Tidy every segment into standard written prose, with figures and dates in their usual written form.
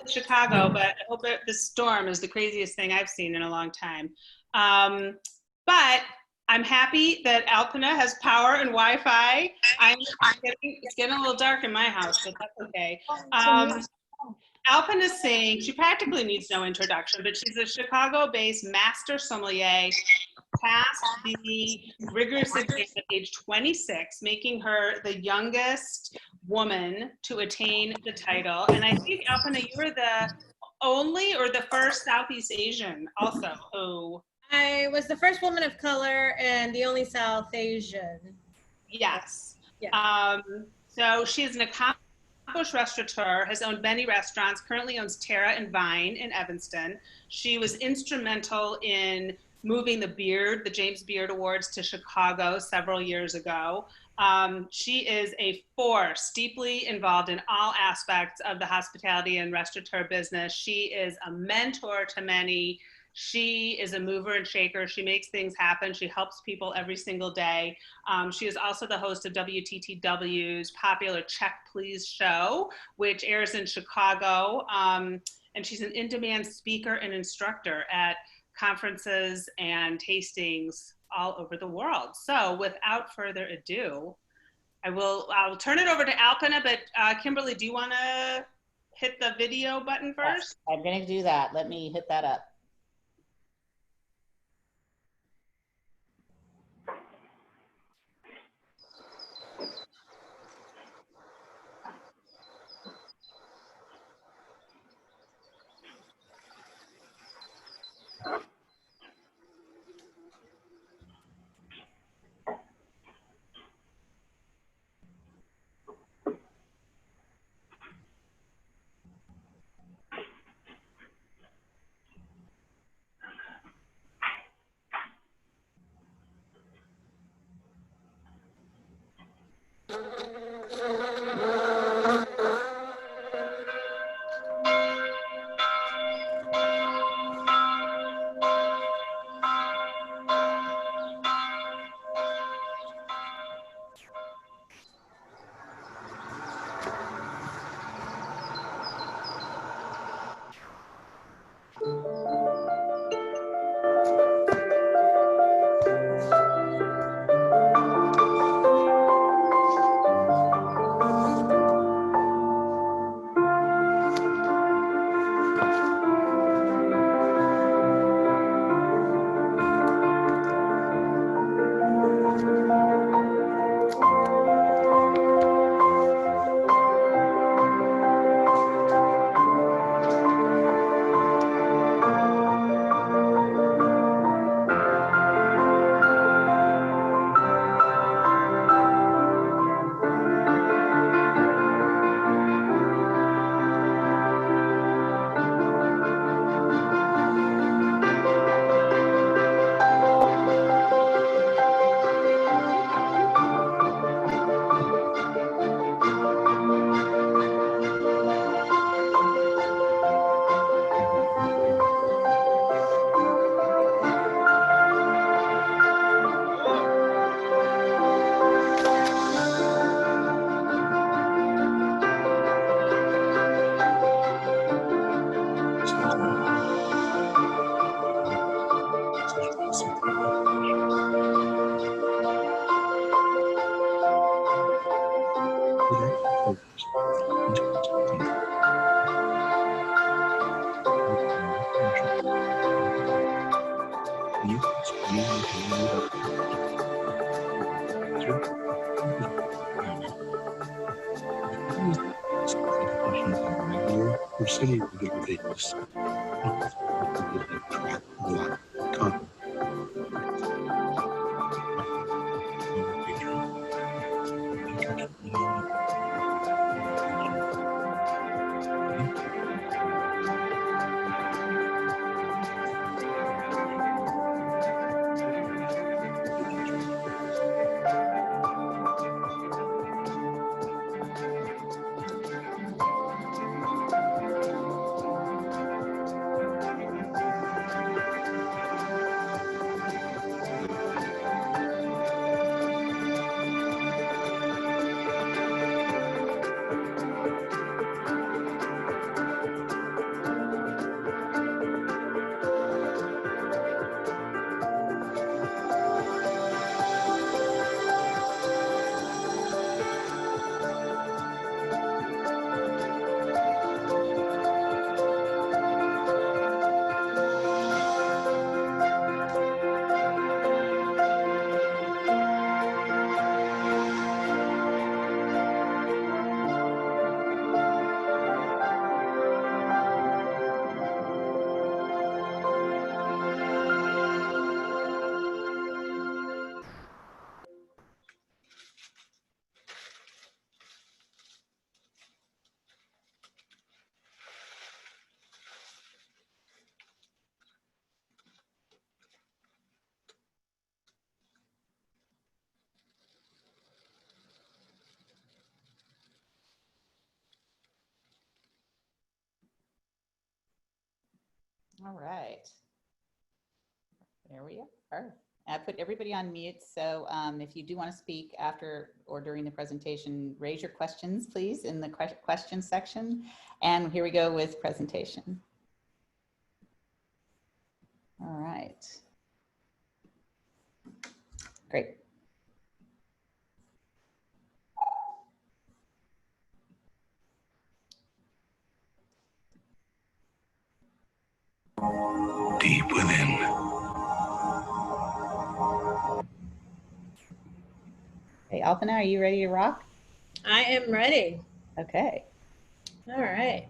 Chicago, but I hope this storm is the craziest thing I've seen in a long time. But I'm happy that Alpana has power and Wi-Fi. It's getting a little dark in my house, but that's okay. Alpana Singh, she practically needs no introduction, but she's a Chicago-based master sommelier, passed the rigorous exam at age 26, making her the youngest woman to attain the title. And I think, Alpana, you were the only or the first Southeast Asian also who... I was the first woman of color and the only South Asian. Yes. Yeah. So she is an accomplished restaurateur, has owned many restaurants, currently owns Terra and Vine in Evanston. She was instrumental in moving the James Beard Awards to Chicago several years ago. She is a force, deeply involved in all aspects of the hospitality and restaurateur business. She is a mentor to many. She is a mover and shaker. She makes things happen. She helps people every single day. She is also the host of WTTW's popular Check Please show, which airs in Chicago. And she's an in-demand speaker and instructor at conferences and tastings all over the world. So without further ado, I'll turn it over to Alpana, but Kimberly, do you want to hit the video button first? Yes, I'm going to do that. Let me hit that up. All right. There we are. I put everybody on mute, so if you do want to speak after or during the presentation, raise your questions, please, in the question section. And here we go with presentation. All right. Great. Deep within. Okay, Alpana, are you ready to rock? I am ready. Okay. All right.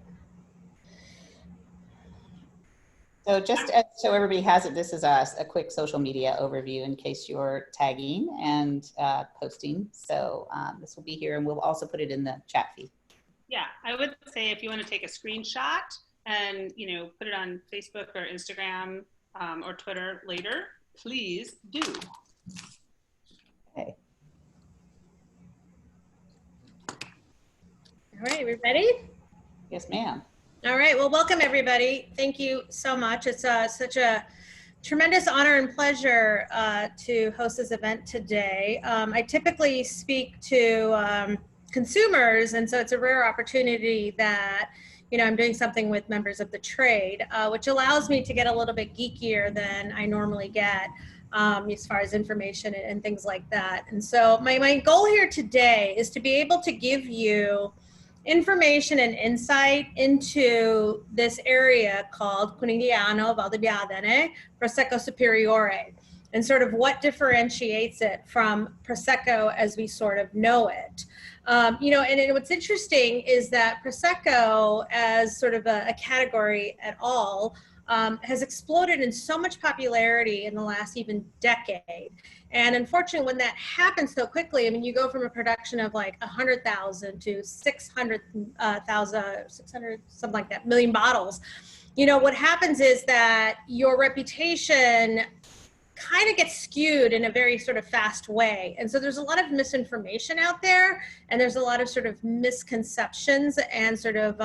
So just so everybody has it, this is a quick social media overview in case you're tagging and posting. So this will be here, and we'll also put it in the chat feed. Yeah, I would say if you want to take a screenshot and put it on Facebook or Instagram or Twitter later, please do. Okay. All right, we ready? Yes, ma'am. All right, well, welcome everybody. Thank you so much. It's such a tremendous honor and pleasure to host this event today. I typically speak to consumers, and so it's a rare opportunity that I'm doing something with members of the trade, which allows me to get a little bit geekier than I normally get as far as information and things like that. And so my goal here today is to be able to give you information and insight into this area called Conegliano, Valdobbiadene, Prosecco Superiore, and sort of what differentiates it from Prosecco as we sort of know it. And what's interesting is that Prosecco as sort of a category at all has exploded in so much popularity in the last even decade. And unfortunately, when that happens so quickly, I mean, you go from a production of like 100,000 to 600,000, 600, something like that, million bottles. What happens is that your reputation kind of gets skewed in a very sort of fast way. And so there's a lot of misinformation out there, and there's a lot of sort of misconceptions and sort of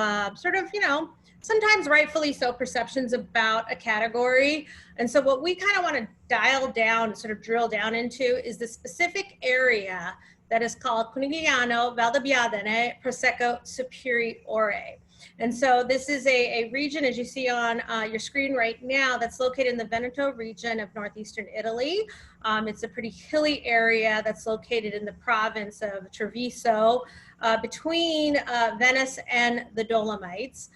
sometimes rightfully so, perceptions about a category. And so what we kind of want to dial down, sort of drill down into, is the specific area that is called Conegliano, Valdobbiadene, Prosecco Superiore. And so this is a region, as you see on your screen right now, that's located in the Veneto region of northeastern Italy. It's a pretty hilly area that's located in the province of Treviso, between Venice and the Dolomites.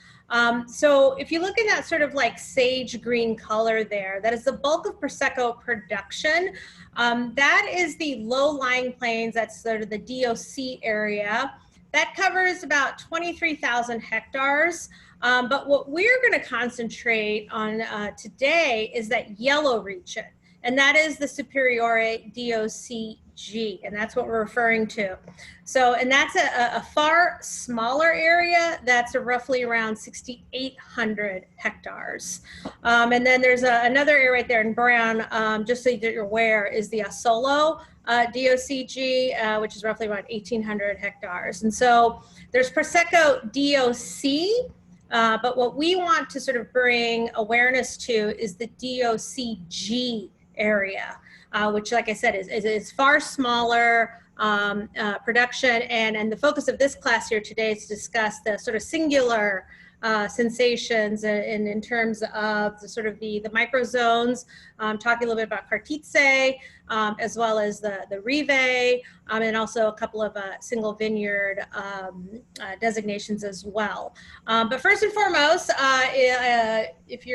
So if you look at that sort of like sage green color there, that is the bulk of Prosecco production. That is the low-lying plains, that's sort of the DOC area. That covers about 23,000 hectares. But what we're going to concentrate on today is that yellow region, and that is the Superiore DOCG, and that's what we're referring to. So, and that's a far smaller area. That's roughly around 6,800 hectares. And then there's another area right there in brown, just so that you're aware, is the Asolo DOCG, which is roughly around 1,800 hectares. And so there's Prosecco DOC, but what we want to sort of bring awareness to is the DOCG area, which, like I said, is far smaller production. And the focus of this class here today is to discuss the sort of singular sensations and in terms of the sort of the microzones, talking a little bit about Cartizze, as well as the Rive, and also a couple of single vineyard designations as well. But first and foremost, if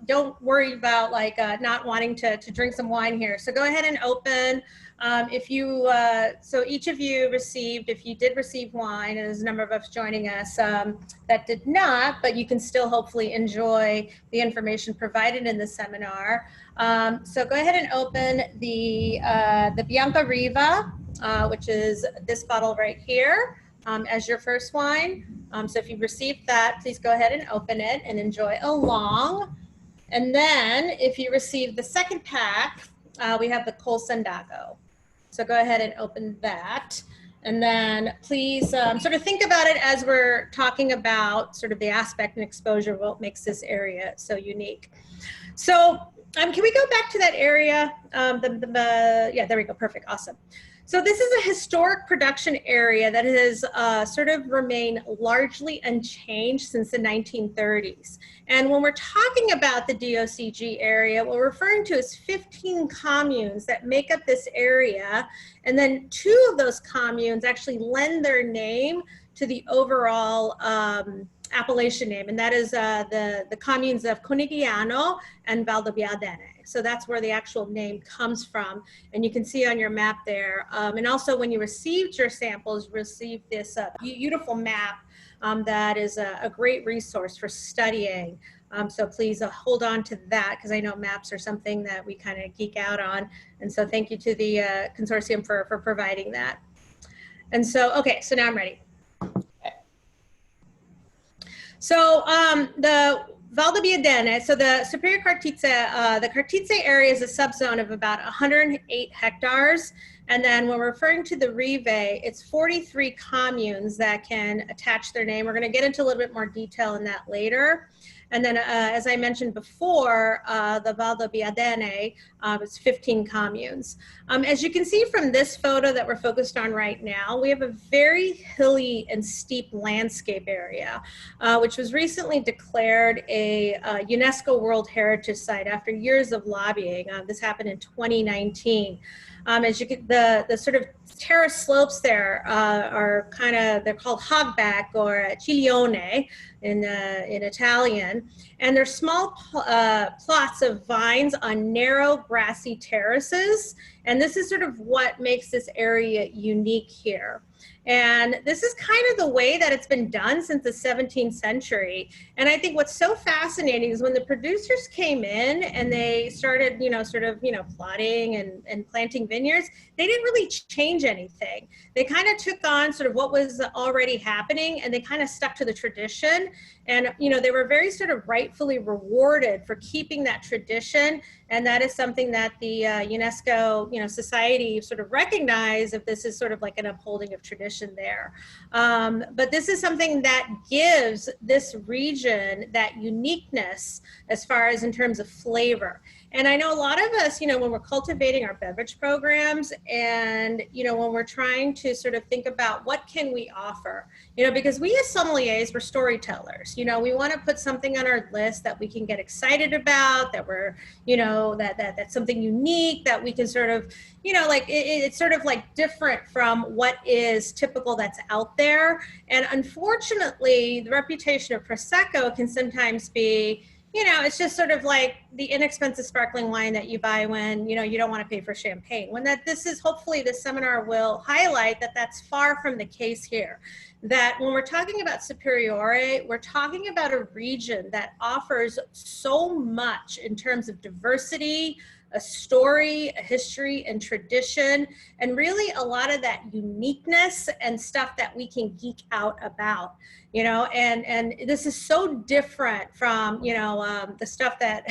don't worry about like not wanting to drink some wine here. So go ahead and open. So each of you received, if you did receive wine, and there's a number of us joining us that did not, but you can still hopefully enjoy the information provided in the seminar. So go ahead and open the Bianca Riva, which is this bottle right here, as your first wine. So if you received that, please go ahead and open it and enjoy along. And then if you receive the second pack, we have the Col Sandago. So go ahead and open that. And then please sort of think about it as we're talking about sort of the aspect and exposure of what makes this area so unique. So can we go back to that area? Yeah, there we go. Perfect. Awesome. So this is a historic production area that has sort of remained largely unchanged since the 1930s. And when we're talking about the DOCG area, what we're referring to is 15 communes that make up this area. And then 2 of those communes actually lend their name to the overall appellation name, and that is the communes of Conegliano and Valdobbiadene. So that's where the actual name comes from, and you can see on your map there. And also when you received your samples, you received this beautiful map that is a great resource for studying. So please hold on to that, because I know maps are something that we kind of geek out on. And so thank you to the consortium for providing that. And so, okay, so now I'm ready. So the Valdobbiadene, so the Superiore Cartizze, the Cartizze area is a subzone of about 108 hectares. And then when we're referring to the Rive, it's 43 communes that can attach their name. We're going to get into a little bit more detail in that later. And then, as I mentioned before, the Valdobbiadene is 15 communes. As you can see from this photo that we're focused on right now, we have a very hilly and steep landscape area, which was recently declared a UNESCO World Heritage Site after years of lobbying. This happened in 2019. As you can, the sort of terrace slopes there are kind of, they're called hogback or ciglione in Italian, and they're small plots of vines on narrow grassy terraces, and this is sort of what makes this area unique here. And this is kind of the way that it's been done since the 17th century. And I think what's so fascinating is when the producers came in and they started, plotting and planting vineyards, they didn't really change anything. They kind of took on sort of what was already happening, and they kind of stuck to the tradition. And, they were very sort of rightfully rewarded for keeping that tradition. And that is something that the UNESCO, society sort of recognized, if this is sort of like an upholding of tradition there. But this is something that gives this region that uniqueness as far as in terms of flavor. And I know a lot of us, when we're cultivating our beverage programs and, when we're trying to sort of think about what can we offer, because we as sommeliers, we're storytellers, we want to put something on our list that we can get excited about, that we're, that's something unique that we can sort of, it's sort of like different from what is typical that's out there. And unfortunately, the reputation of Prosecco can sometimes be, it's just sort of like the inexpensive sparkling wine that you buy when, you don't want to pay for champagne. When this is, hopefully this seminar will highlight that that's far from the case here. That when we're talking about Superiore, we're talking about a region that offers so much in terms of diversity, a story, a history, and tradition, and really a lot of that uniqueness and stuff that we can geek out about, and this is so different from, the stuff that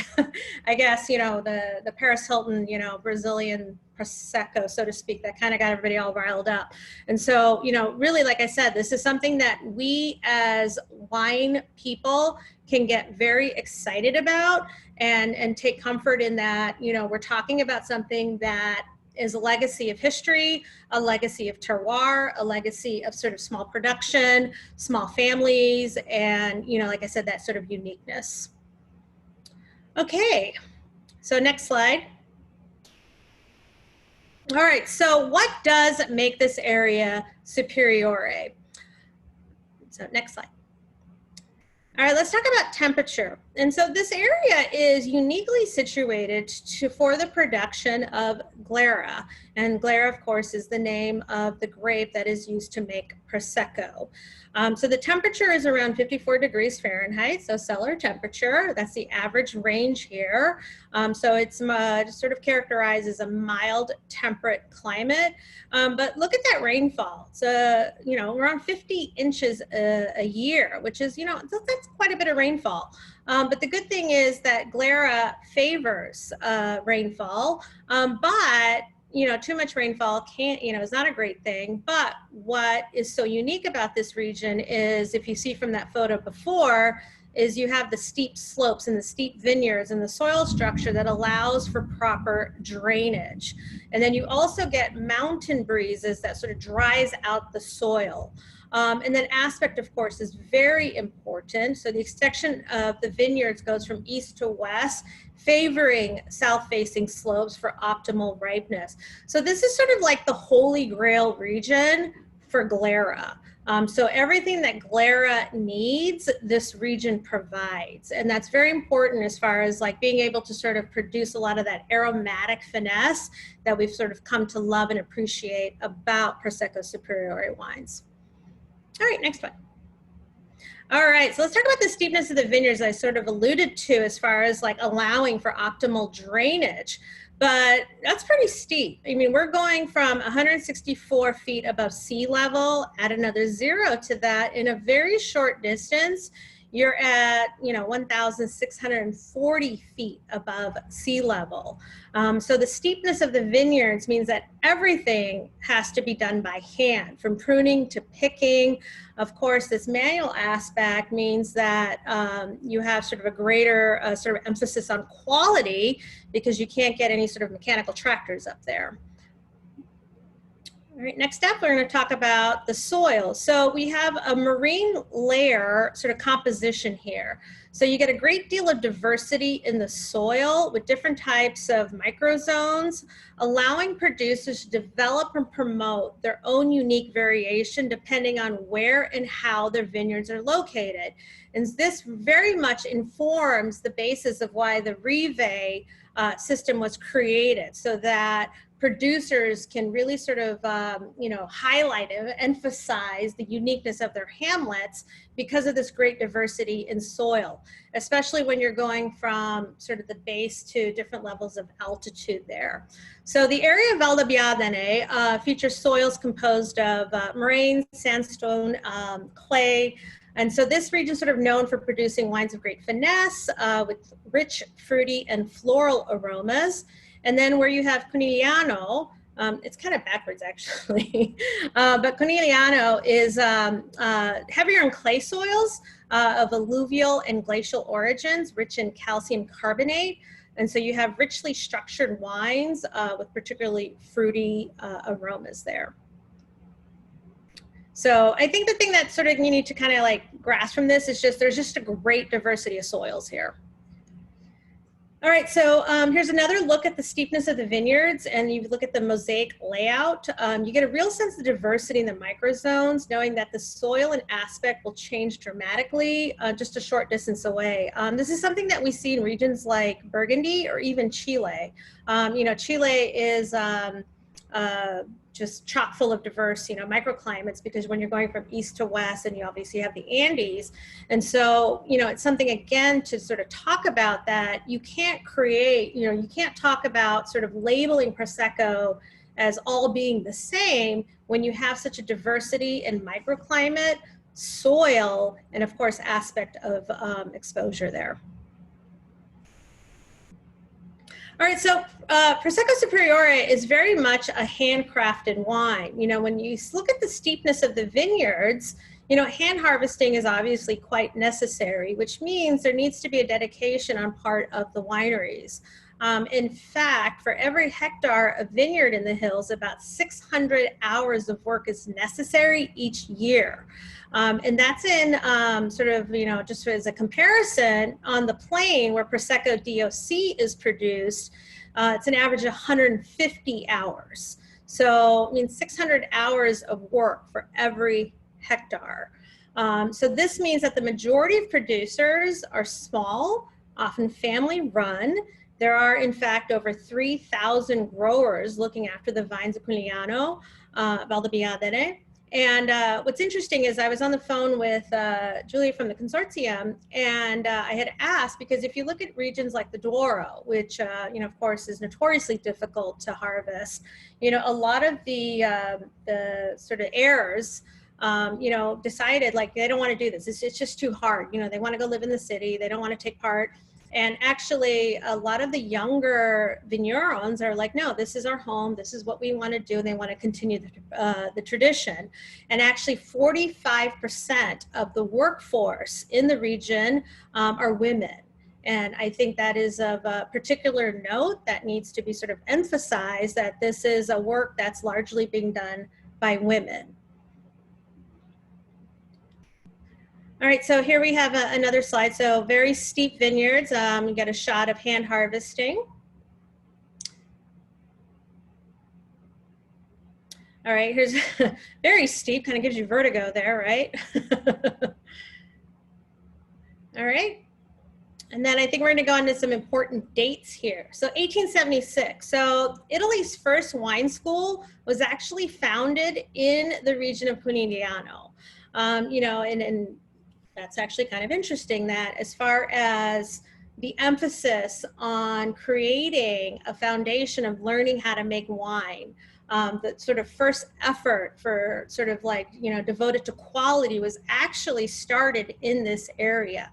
I guess, the Paris Hilton, Brazilian Prosecco, so to speak, that kind of got everybody all riled up. And so, really, like I said, this is something that we as wine people can get very excited about and take comfort in that, we're talking about something that is a legacy of history, a legacy of terroir, a legacy of sort of small production, small families, and, like I said, that sort of uniqueness. Okay, so next slide. All right, so what does make this area Superiore? So next slide. All right, let's talk about temperature. And so this area is uniquely situated for the production of glera. And glera, of course, is the name of the grape that is used to make Prosecco. So the temperature is around 54 degrees Fahrenheit, so cellar temperature. That's the average range here. So it's sort of characterized as a mild temperate climate. But look at that rainfall. It's around 50 inches a year, which is, that's quite a bit of rainfall. But the good thing is that glera favors rainfall, but too much rainfall is not a great thing. But what is so unique about this region is, if you see from that photo before, is you have the steep slopes and the steep vineyards and the soil structure that allows for proper drainage. And then you also get mountain breezes that sort of dries out the soil. And then aspect, of course, is very important. So the extension of the vineyards goes from east to west, favoring south-facing slopes for optimal ripeness. So this is sort of like the holy grail region for Glera. So everything that Glera needs, this region provides. And that's very important as far as like being able to sort of produce a lot of that aromatic finesse that we've sort of come to love and appreciate about Prosecco Superiore wines. All right, next one. All right, so let's talk about the steepness of the vineyards I sort of alluded to as far as like allowing for optimal drainage. But that's pretty steep. I mean, we're going from 164 feet above sea level, add another 0 to that in a very short distance. You're at, 1,640 feet above sea level. So the steepness of the vineyards means that everything has to be done by hand, from pruning to picking. Of course, this manual aspect means that you have sort of a greater sort of emphasis on quality, because you can't get any sort of mechanical tractors up there. All right, next up, we're going to talk about the soil. So we have a marine layer sort of composition here. So you get a great deal of diversity in the soil with different types of microzones, allowing producers to develop and promote their own unique variation depending on where and how their vineyards are located. And this very much informs the basis of why the Rive system was created, so that producers can really sort of, highlight and emphasize the uniqueness of their hamlets because of this great diversity in soil, especially when you're going from sort of the base to different levels of altitude there. So the area of Valdobbiadene features soils composed of moraine, sandstone, clay. And so this region is sort of known for producing wines of great finesse with rich, fruity, and floral aromas. And then where you have Conegliano, it's kind of backwards actually, but Conegliano is heavier in clay soils of alluvial and glacial origins, rich in calcium carbonate. And so you have richly structured wines with particularly fruity aromas there. So I think the thing that sort of you need to kind of like grasp from this is just there's just a great diversity of soils here. All right, so here's another look at the steepness of the vineyards, and you look at the mosaic layout. You get a real sense of diversity in the microzones, knowing that the soil and aspect will change dramatically just a short distance away. This is something that we see in regions like Burgundy or even Chile. Chile is just chock full of diverse, microclimates, because when you're going from east to west, and you obviously have the Andes. And so, it's something, again, to sort of talk about that you can't create, you can't talk about sort of labeling Prosecco as all being the same when you have such a diversity in microclimate, soil, and of course, aspect of exposure there. All right, so Prosecco Superiore is very much a handcrafted wine. When you look at the steepness of the vineyards, hand harvesting is obviously quite necessary, which means there needs to be a dedication on part of the wineries. In fact, for every hectare of vineyard in the hills, about 600 hours of work is necessary each year. And that's in sort of, just as a comparison, on the plain where Prosecco DOC is produced, it's an average of 150 hours. So, 600 hours of work for every hectare. So this means that the majority of producers are small, often family run. There are, in fact, over 3,000 growers looking after the vines of Conegliano, Valdobbiadene. And what's interesting is I was on the phone with Julia from the consortium, and I had asked, because if you look at regions like the Douro, which, of course, is notoriously difficult to harvest, a lot of the sort of heirs, decided like they don't want to do this. It's just too hard. They want to go live in the city. They don't want to take part And actually, a lot of the younger vignerons are like, no, this is our home. This is what we want to do. And they want to continue the tradition. And actually, 45% of the workforce in the region are women. And I think that is of a particular note that needs to be sort of emphasized, that this is a work that's largely being done by women. All right, so here we have another slide. So very steep vineyards. You get a shot of hand harvesting. All right, here's very steep, kind of gives you vertigo there, right? All right. And then I think we're going to go into some important dates here. So 1876. So Italy's first wine school was actually founded in the region of Conegliano. You know, and that's actually kind of interesting that as far as the emphasis on creating a foundation of learning how to make wine, the sort of first effort for sort of like, you know, devoted to quality was actually started in this area.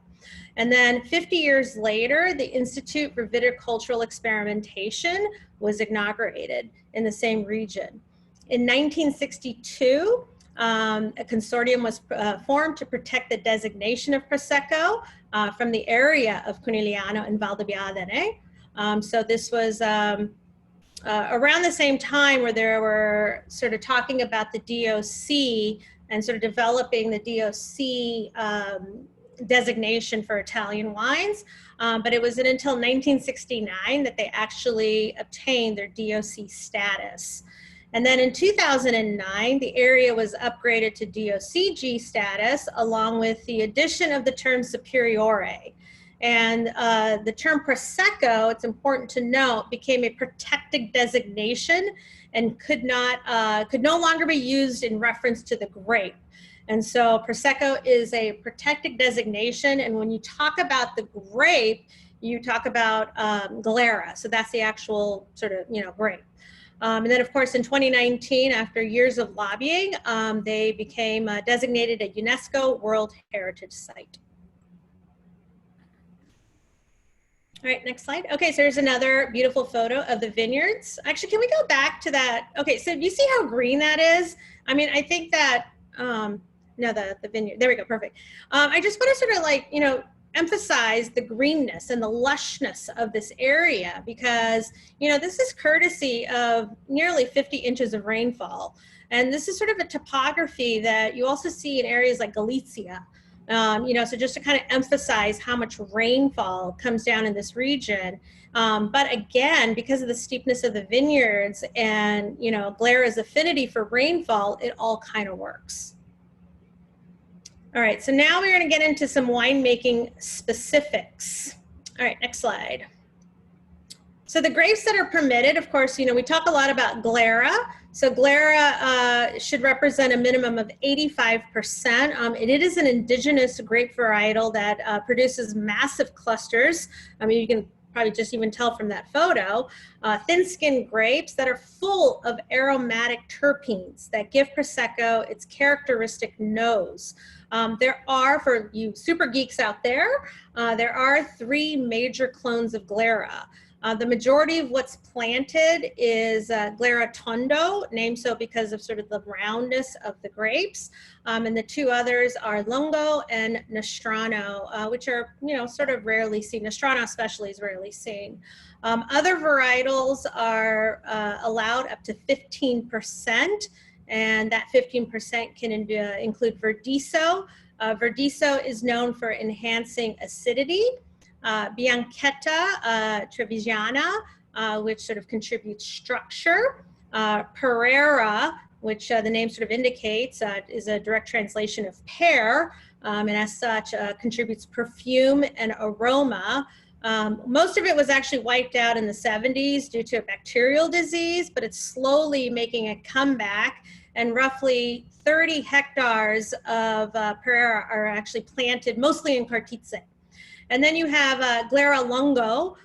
And then 50 years later, the Institute for Viticultural Experimentation was inaugurated in the same region. In 1962, a consortium was formed to protect the designation of Prosecco from the area of Conegliano and Valdobbiadene. So this was around the same time where they were sort of talking about the DOC and sort of developing the DOC designation for Italian wines. But it wasn't until 1969 that they actually obtained their DOC status. And then in 2009, the area was upgraded to DOCG status, along with the addition of the term Superiore. And the term Prosecco, it's important to note, became a protected designation and could no longer be used in reference to the grape. And so Prosecco is a protected designation. And when you talk about the grape, you talk about Glera. So that's the actual sort of, you know, grape. And then, of course, in 2019, after years of lobbying, they became designated a UNESCO World Heritage Site. All right, next slide. Okay, so here's another beautiful photo of the vineyards. Actually, can we go back to that? Okay, so do you see how green that is? I mean, I think that, no, the vineyard, there we go, perfect. I just want to sort of like, you know, emphasize the greenness and the lushness of this area because, you know, this is courtesy of nearly 50 inches of rainfall. And this is sort of a topography that you also see in areas like Galicia. You know, so just to kind of emphasize how much rainfall comes down in this region. But again, because of the steepness of the vineyards and, you know, Glera's affinity for rainfall, it all kind of works. All right, so now we're going to get into some winemaking specifics. All right, next slide. So the grapes that are permitted, of course, you know, we talk a lot about Glera. So Glera should represent a minimum of 85%. It is an indigenous grape varietal that produces massive clusters. I mean, you can probably just even tell from that photo. Thin-skinned grapes that are full of aromatic terpenes that give Prosecco its characteristic nose. There are, for you super geeks out there, there are 3 major clones of Glera. The majority of what's planted is Glera Tondo, named so because of sort of the roundness of the grapes. And the 2 others are Lungo and Nostrano, which are, you know, sort of rarely seen. Nostrano especially is rarely seen. Other varietals are allowed up to 15%, and that 15% can include Verdeso. Verdeso is known for enhancing acidity. Bianchetta Trevigiana, which sort of contributes structure. Pereira, which the name sort of indicates, is a direct translation of pear, and as such contributes perfume and aroma. Most of it was actually wiped out in the 70s due to a bacterial disease, but it's slowly making a comeback, and roughly 30 hectares of Pereira are actually planted, mostly in Cartizze. And then you have Glera Lungo,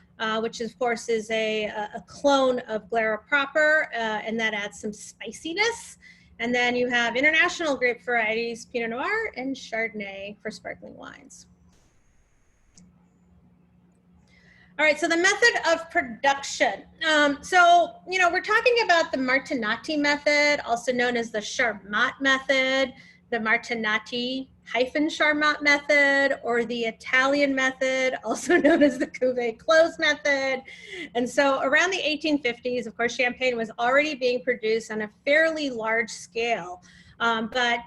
which of course is a clone of Glera proper, and that adds some spiciness. And then you have international grape varieties, Pinot Noir and Chardonnay for sparkling wines. All right, so the method of production. So, we're talking about the Martinati method, also known as the Charmat method, the Martinati-Charmat method, or the Italian method, also known as the Cuvée Clos method. And so around the 1850s, of course, champagne was already being produced on a fairly large scale. But,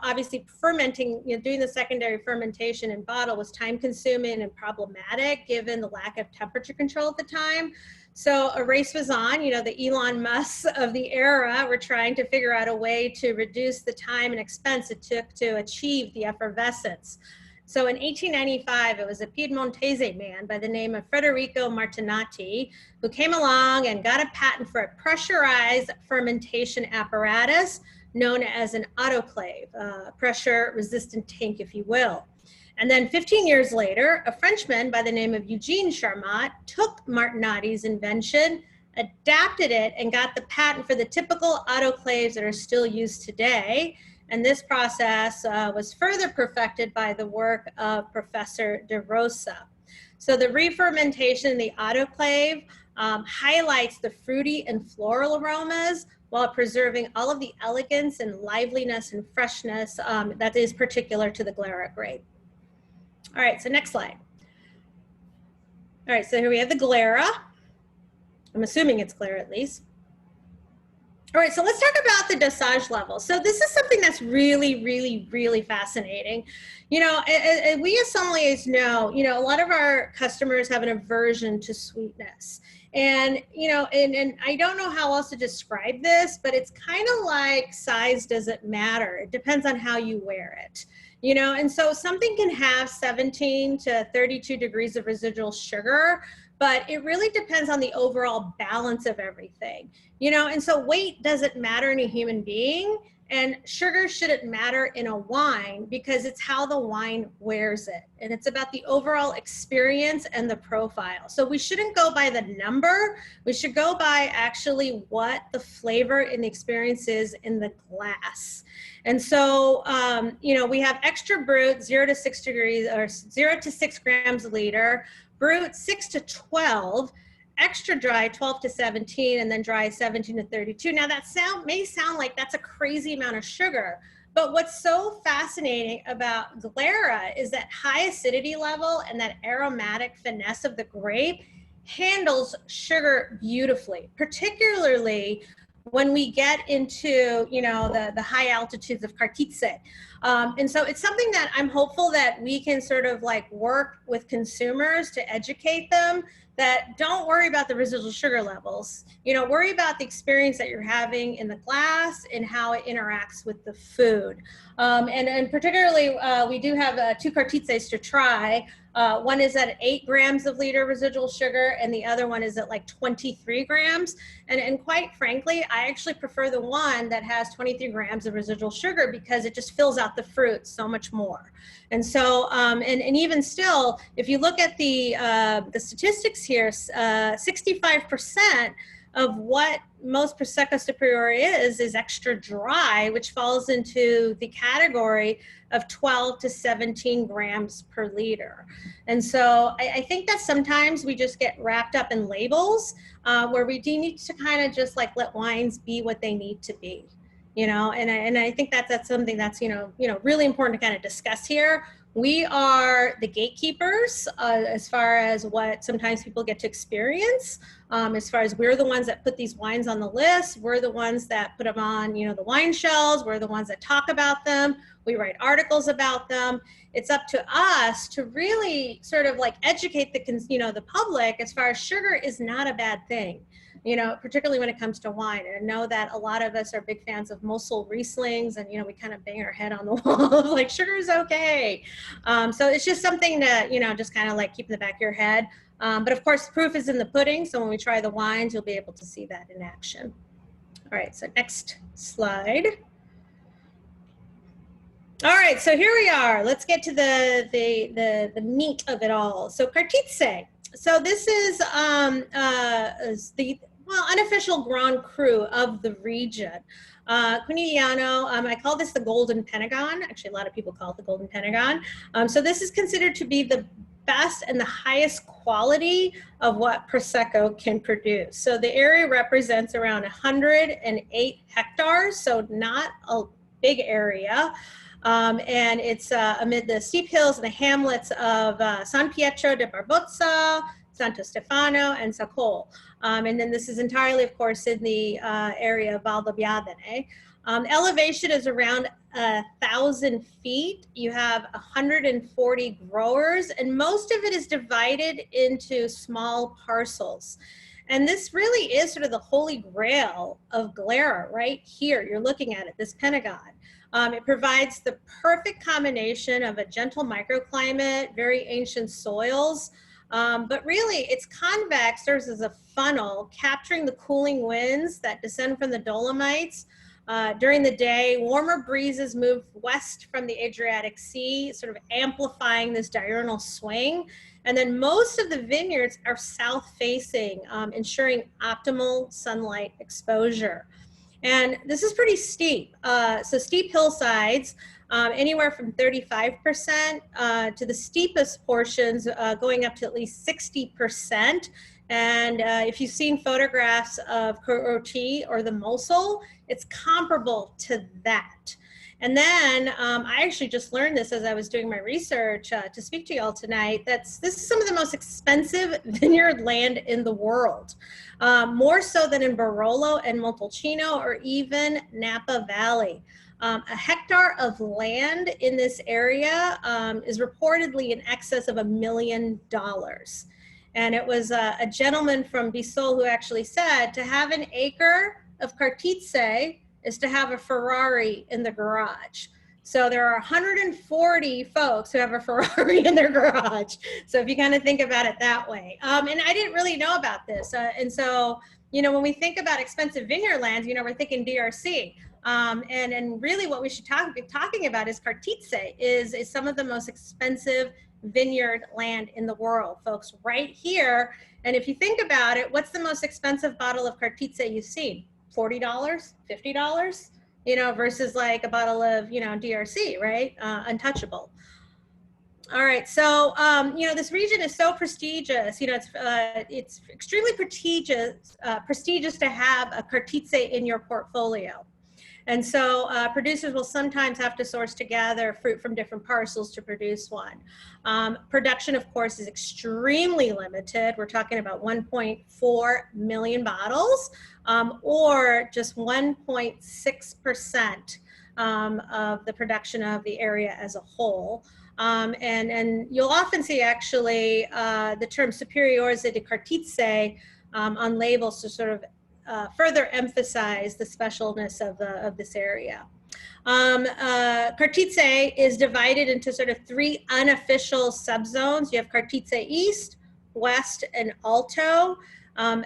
obviously fermenting, doing the secondary fermentation in bottle was time consuming and problematic given the lack of temperature control at the time. So a race was on, the Elon Musk of the era were trying to figure out a way to reduce the time and expense it took to achieve the effervescence. So in 1895, it was a Piedmontese man by the name of Federico Martinati who came along and got a patent for a pressurized fermentation apparatus known as an autoclave, pressure resistant tank, if you will. And then 15 years later, a Frenchman by the name of Eugene Charmat took Martinati's invention, adapted it, and got the patent for the typical autoclaves that are still used today. And this process was further perfected by the work of Professor De Rosa. So the re-fermentation in the autoclave highlights the fruity and floral aromas while preserving all of the elegance and liveliness and freshness that is particular to the Glera grape. All right, so next slide. All right, so here we have the Glera. I'm assuming it's Glera at least. All right, so let's talk about the dosage level. So this is something that's really, really, really fascinating. We as sommeliers know, a lot of our customers have an aversion to sweetness. And, and I don't know how else to describe this, but it's kind of like size doesn't matter. It depends on how you wear it. And so something can have 17 to 32 degrees of residual sugar, but it really depends on the overall balance of everything, and so weight doesn't matter in a human being, and sugar shouldn't matter in a wine because it's how the wine wears it. And it's about the overall experience and the profile. So we shouldn't go by the number. We should go by actually what the flavor and the experience is in the glass. And so, we have extra brut, 0 to 6 degrees, or 0 to 6 grams a liter, brut 6 to 12, extra dry 12 to 17, and then dry 17 to 32. Now that may sound like that's a crazy amount of sugar, but what's so fascinating about Glera is that high acidity level and that aromatic finesse of the grape handles sugar beautifully, particularly when we get into, the high altitudes of Kártytsy. And so it's something that I'm hopeful that we can sort of like work with consumers to educate them that don't worry about the residual sugar levels, worry about the experience that you're having in the glass and how it interacts with the food. And particularly, we do have 2 Kártytsys to try. One is at 8 grams of liter residual sugar, and the other one is at like 23 grams. And quite frankly, I actually prefer the one that has 23 grams of residual sugar because it just fills out the fruit so much more. And so, and even still, if you look at the statistics here, 65% of what most Prosecco Superiore is extra dry, which falls into the category of 12 to 17 grams per liter. And so I think that sometimes we just get wrapped up in labels where we do need to kind of just like let wines be what they need to be, and I think that's something that's, really important to kind of discuss here. We are the gatekeepers as far as what sometimes people get to experience. As far as we're the ones that put these wines on the list, we're the ones that put them on, the wine shelves. We're the ones that talk about them. We write articles about them. It's up to us to really sort of like educate the public as far as sugar is not a bad thing. Particularly when it comes to wine. And I know that a lot of us are big fans of Mosel Rieslings, and, we kind of bang our head on the wall like sugar is okay. So it's just something to, just kind of like keep in the back of your head. But of course, proof is in the pudding. So when we try the wines, you'll be able to see that in action. All right, so next slide. All right, so here we are. Let's get to the meat of it all. So Kártytsy. So this is the unofficial Grand Cru of the region. Conegliano, I call this the Golden Pentagon. Actually, a lot of people call it the Golden Pentagon. So this is considered to be the best and the highest quality of what Prosecco can produce. So the area represents around 108 hectares, so not a big area. And it's amid the steep hills and the hamlets of San Pietro de Barbozza, Santo Stefano, and Sacol. And then this is entirely, of course, in the area of Valdobbiadene. Elevation is around 1,000 feet. You have 140 growers, and most of it is divided into small parcels. And this really is sort of the holy grail of Glera right here. You're looking at it, this pentagon. It provides the perfect combination of a gentle microclimate, very ancient soils, but really it's convex, serves as a funnel, capturing the cooling winds that descend from the Dolomites. During the day, warmer breezes move west from the Adriatic Sea, sort of amplifying this diurnal swing. And then most of the vineyards are south-facing, ensuring optimal sunlight exposure. And this is pretty steep. So steep hillsides, anywhere from 35% to the steepest portions going up to at least 60%. And if you've seen photographs of Kuroti or the Mosul, it's comparable to that. And then I actually just learned this as I was doing my research to speak to you all tonight. This is some of the most expensive vineyard land in the world, more so than in Barolo and Montalcino or even Napa Valley. A hectare of land in this area is reportedly in excess of $1 million. And it was a gentleman from Bisol who actually said to have an acre of Cartizze is to have a Ferrari in the garage. So there are 140 folks who have a Ferrari in their garage. So if you kind of think about it that way. And I didn't really know about this. And so, you know, when we think about expensive vineyard lands, you know, we're thinking DRC. And really what we should be talking about is Cartizze is some of the most expensive vineyard land in the world, folks, right here. And if you think about it, what's the most expensive bottle of Cartizze you've seen? $40, $50, you know, versus like a bottle of, you know, DRC, right? Untouchable. All right, so, you know, this region is so prestigious, you know, it's extremely prestigious to have a Cartizze in your portfolio. And so producers will sometimes have to source together fruit from different parcels to produce one. Production, of course, is extremely limited. We're talking about 1.4 million bottles, or just 1.6% of the production of the area as a whole. And you'll often see actually the term Superiore de Cartizze on labels to sort of further emphasize the specialness of this area. Cartizze is divided into sort of 3 unofficial subzones. You have Cartizze East, West, and Alto.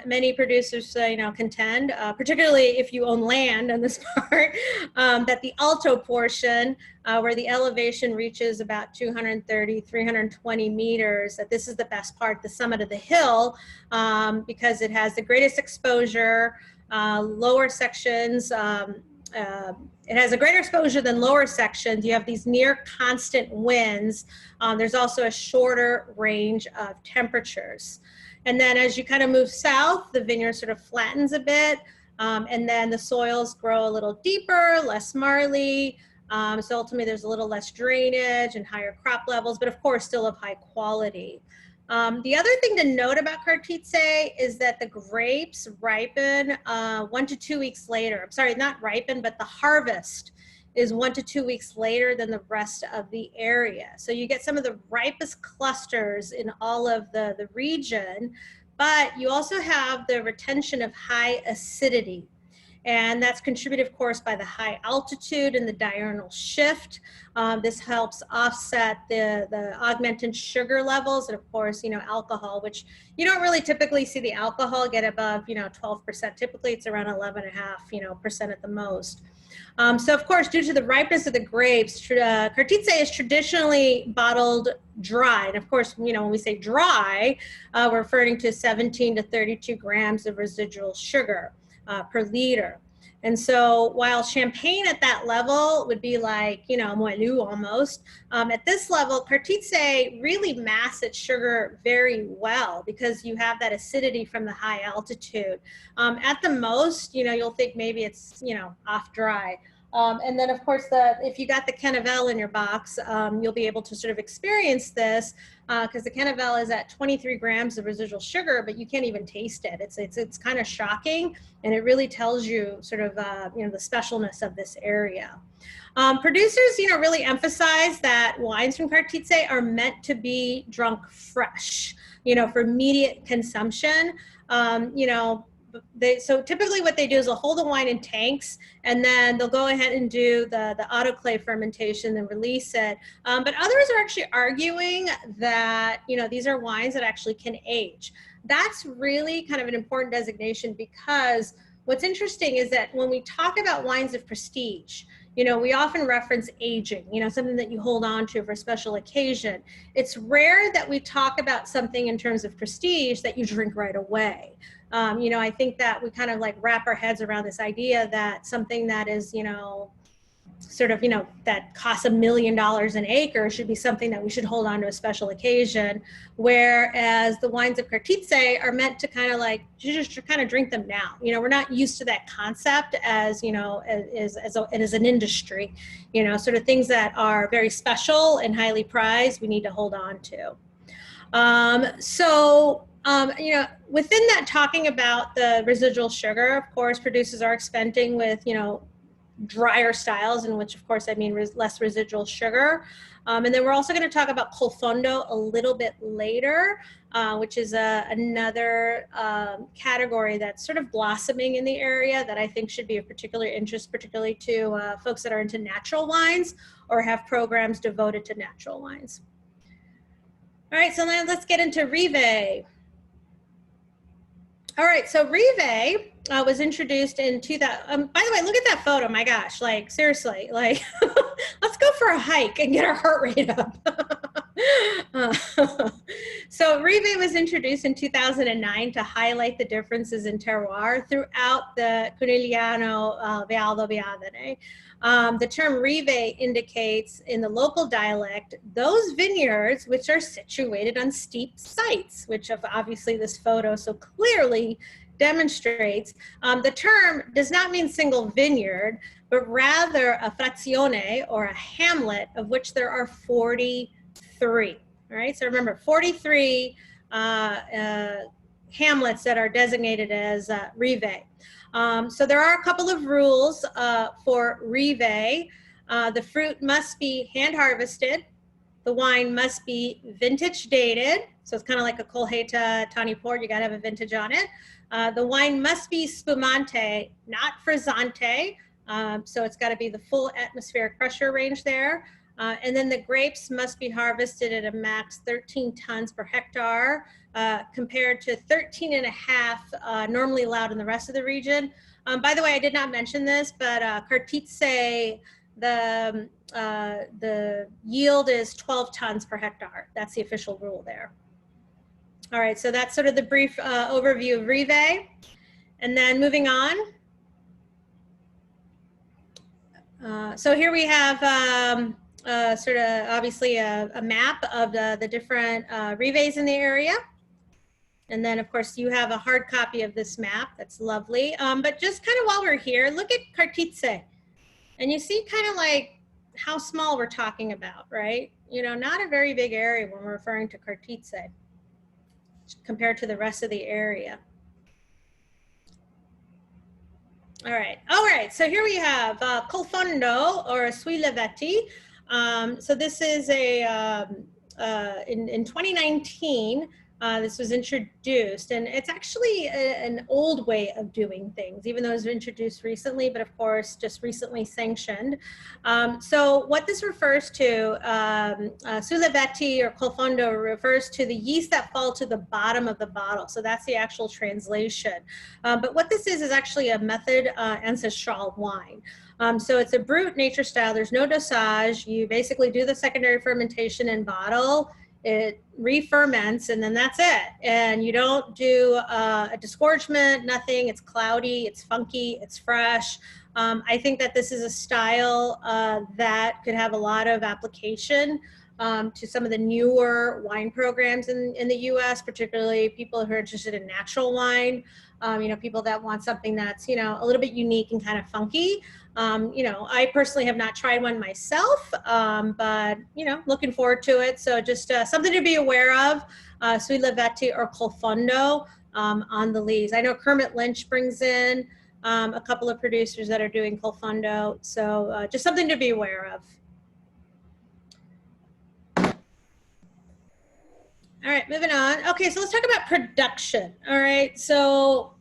Many producers, you know, contend, particularly if you own land on this part, that the Alto portion, where the elevation reaches about 230, 320 meters, that this is the best part, the summit of the hill, because it has the greatest exposure, lower sections, it has a greater exposure than lower sections. You have these near constant winds. There's also a shorter range of temperatures. And then as you kind of move south, the vineyard sort of flattens a bit, and then the soils grow a little deeper, less marly. So ultimately there's a little less drainage and higher crop levels, but of course still of high quality. The other thing to note about Cartizze is that the grapes ripen 1 to 2 weeks later. I'm sorry, not ripen, but the harvest is 1 to 2 weeks later than the rest of the area. So you get some of the ripest clusters in all of the region, but you also have the retention of high acidity. And that's contributed, of course, by the high altitude and the diurnal shift. This helps offset the augmented sugar levels and, of course, you know, alcohol, which you don't really typically see the alcohol get above, you know, 12%. Typically, it's around 11.5%, you know, at the most. So, of course, due to the ripeness of the grapes, Cartizze is traditionally bottled dry. And, of course, you know, when we say dry, we're referring to 17 to 32 grams of residual sugar per liter. And so while champagne at that level would be like, you know, moelleux almost, at this level, Cartizze really masks its sugar very well because you have that acidity from the high altitude. At the most, you know, you'll think maybe it's, you know, off dry. And then of course, if you got the Conegliano in your box, you'll be able to sort of experience this because the Conegliano is at 23 grams of residual sugar, but you can't even taste it. It's kind of shocking, and it really tells you sort of, you know, the specialness of this area. Producers, you know, really emphasize that wines from Cartizze are meant to be drunk fresh, you know, for immediate consumption. You know, so typically what they do is they'll hold the wine in tanks and then they'll go ahead and do the autoclave fermentation and release it. But others are actually arguing that, you know, these are wines that actually can age. That's really kind of an important designation because what's interesting is that when we talk about wines of prestige, you know, we often reference aging, you know, something that you hold on to for a special occasion. It's rare that we talk about something in terms of prestige that you drink right away. You know, I think that we kind of like wrap our heads around this idea that something that is, you know, sort of, you know, that costs $1 million an acre should be something that we should hold on to a special occasion. Whereas the wines of Cartizze are meant to kind of like, you just kind of drink them now. You know, we're not used to that concept as, you know, as an industry, you know, sort of things that are very special and highly prized, we need to hold on to. You know, within that, talking about the residual sugar, of course, producers are experimenting with, you know, drier styles, in which, of course, I mean less residual sugar. And then we're also going to talk about col fondo a little bit later, which is another category that's sort of blossoming in the area that I think should be of particular interest, particularly to folks that are into natural wines or have programs devoted to natural wines. All right, so now let's get into Rive. All right, so Rive was introduced in 2000. By the way, look at that photo. My gosh, like seriously, like let's go for a hike and get our heart rate up. So Rive was introduced in 2009 to highlight the differences in terroir throughout the Conegliano Valdobbiadene. The term Rive indicates in the local dialect those vineyards which are situated on steep sites, which obviously this photo so clearly demonstrates. The term does not mean single vineyard, but rather a frazione or a hamlet of which there are 43. All right, so remember 43 hamlets that are designated as Rive. So there are a couple of rules for Rive. The fruit must be hand harvested. The wine must be vintage dated. So it's kind of like a Colheita Tawny Port. You got to have a vintage on it. The wine must be spumante, not frizzante. So it's got to be the full atmospheric pressure range there. And then the grapes must be harvested at a max 13 tons per hectare, compared to 13 and a half normally allowed in the rest of the region. By the way, I did not mention this, but Cartizze, the yield is 12 tons per hectare. That's the official rule there. All right, so that's sort of the brief overview of Rive. And then moving on. So here we have sort of obviously a map of the different Rives in the area. And then of course you have a hard copy of this map. That's lovely. But just kind of while we're here, look at Cartizze. And you see kind of like how small we're talking about, right? You know, not a very big area when we're referring to Cartizze compared to the rest of the area. All right, so here we have col fondo or sui levati. So this is a, in 2019, this was introduced, and it's actually an old way of doing things, even though it was introduced recently, but of course, just recently sanctioned. So what this refers to, sui levati or col fondo refers to the yeast that fall to the bottom of the bottle. So that's the actual translation. But what this is actually a method ancestral wine. So it's a brut nature style. There's no dosage. You basically do the secondary fermentation and bottle. it re-ferments, and then that's it. And you don't do a disgorgement, nothing. It's cloudy, it's funky, it's fresh. I think that this is a style that could have a lot of application to some of the newer wine programs in the US, particularly people who are interested in natural wine. You know, people that want something that's, you know, a little bit unique and kind of funky. You know, I personally have not tried one myself, but, you know, looking forward to it. So just something to be aware of. Sui Levetti or Colfondo on the lees. I know Kermit Lynch brings in a couple of producers that are doing Colfondo. So just something to be aware of. All right, moving on. Okay, so let's talk about production. All right, so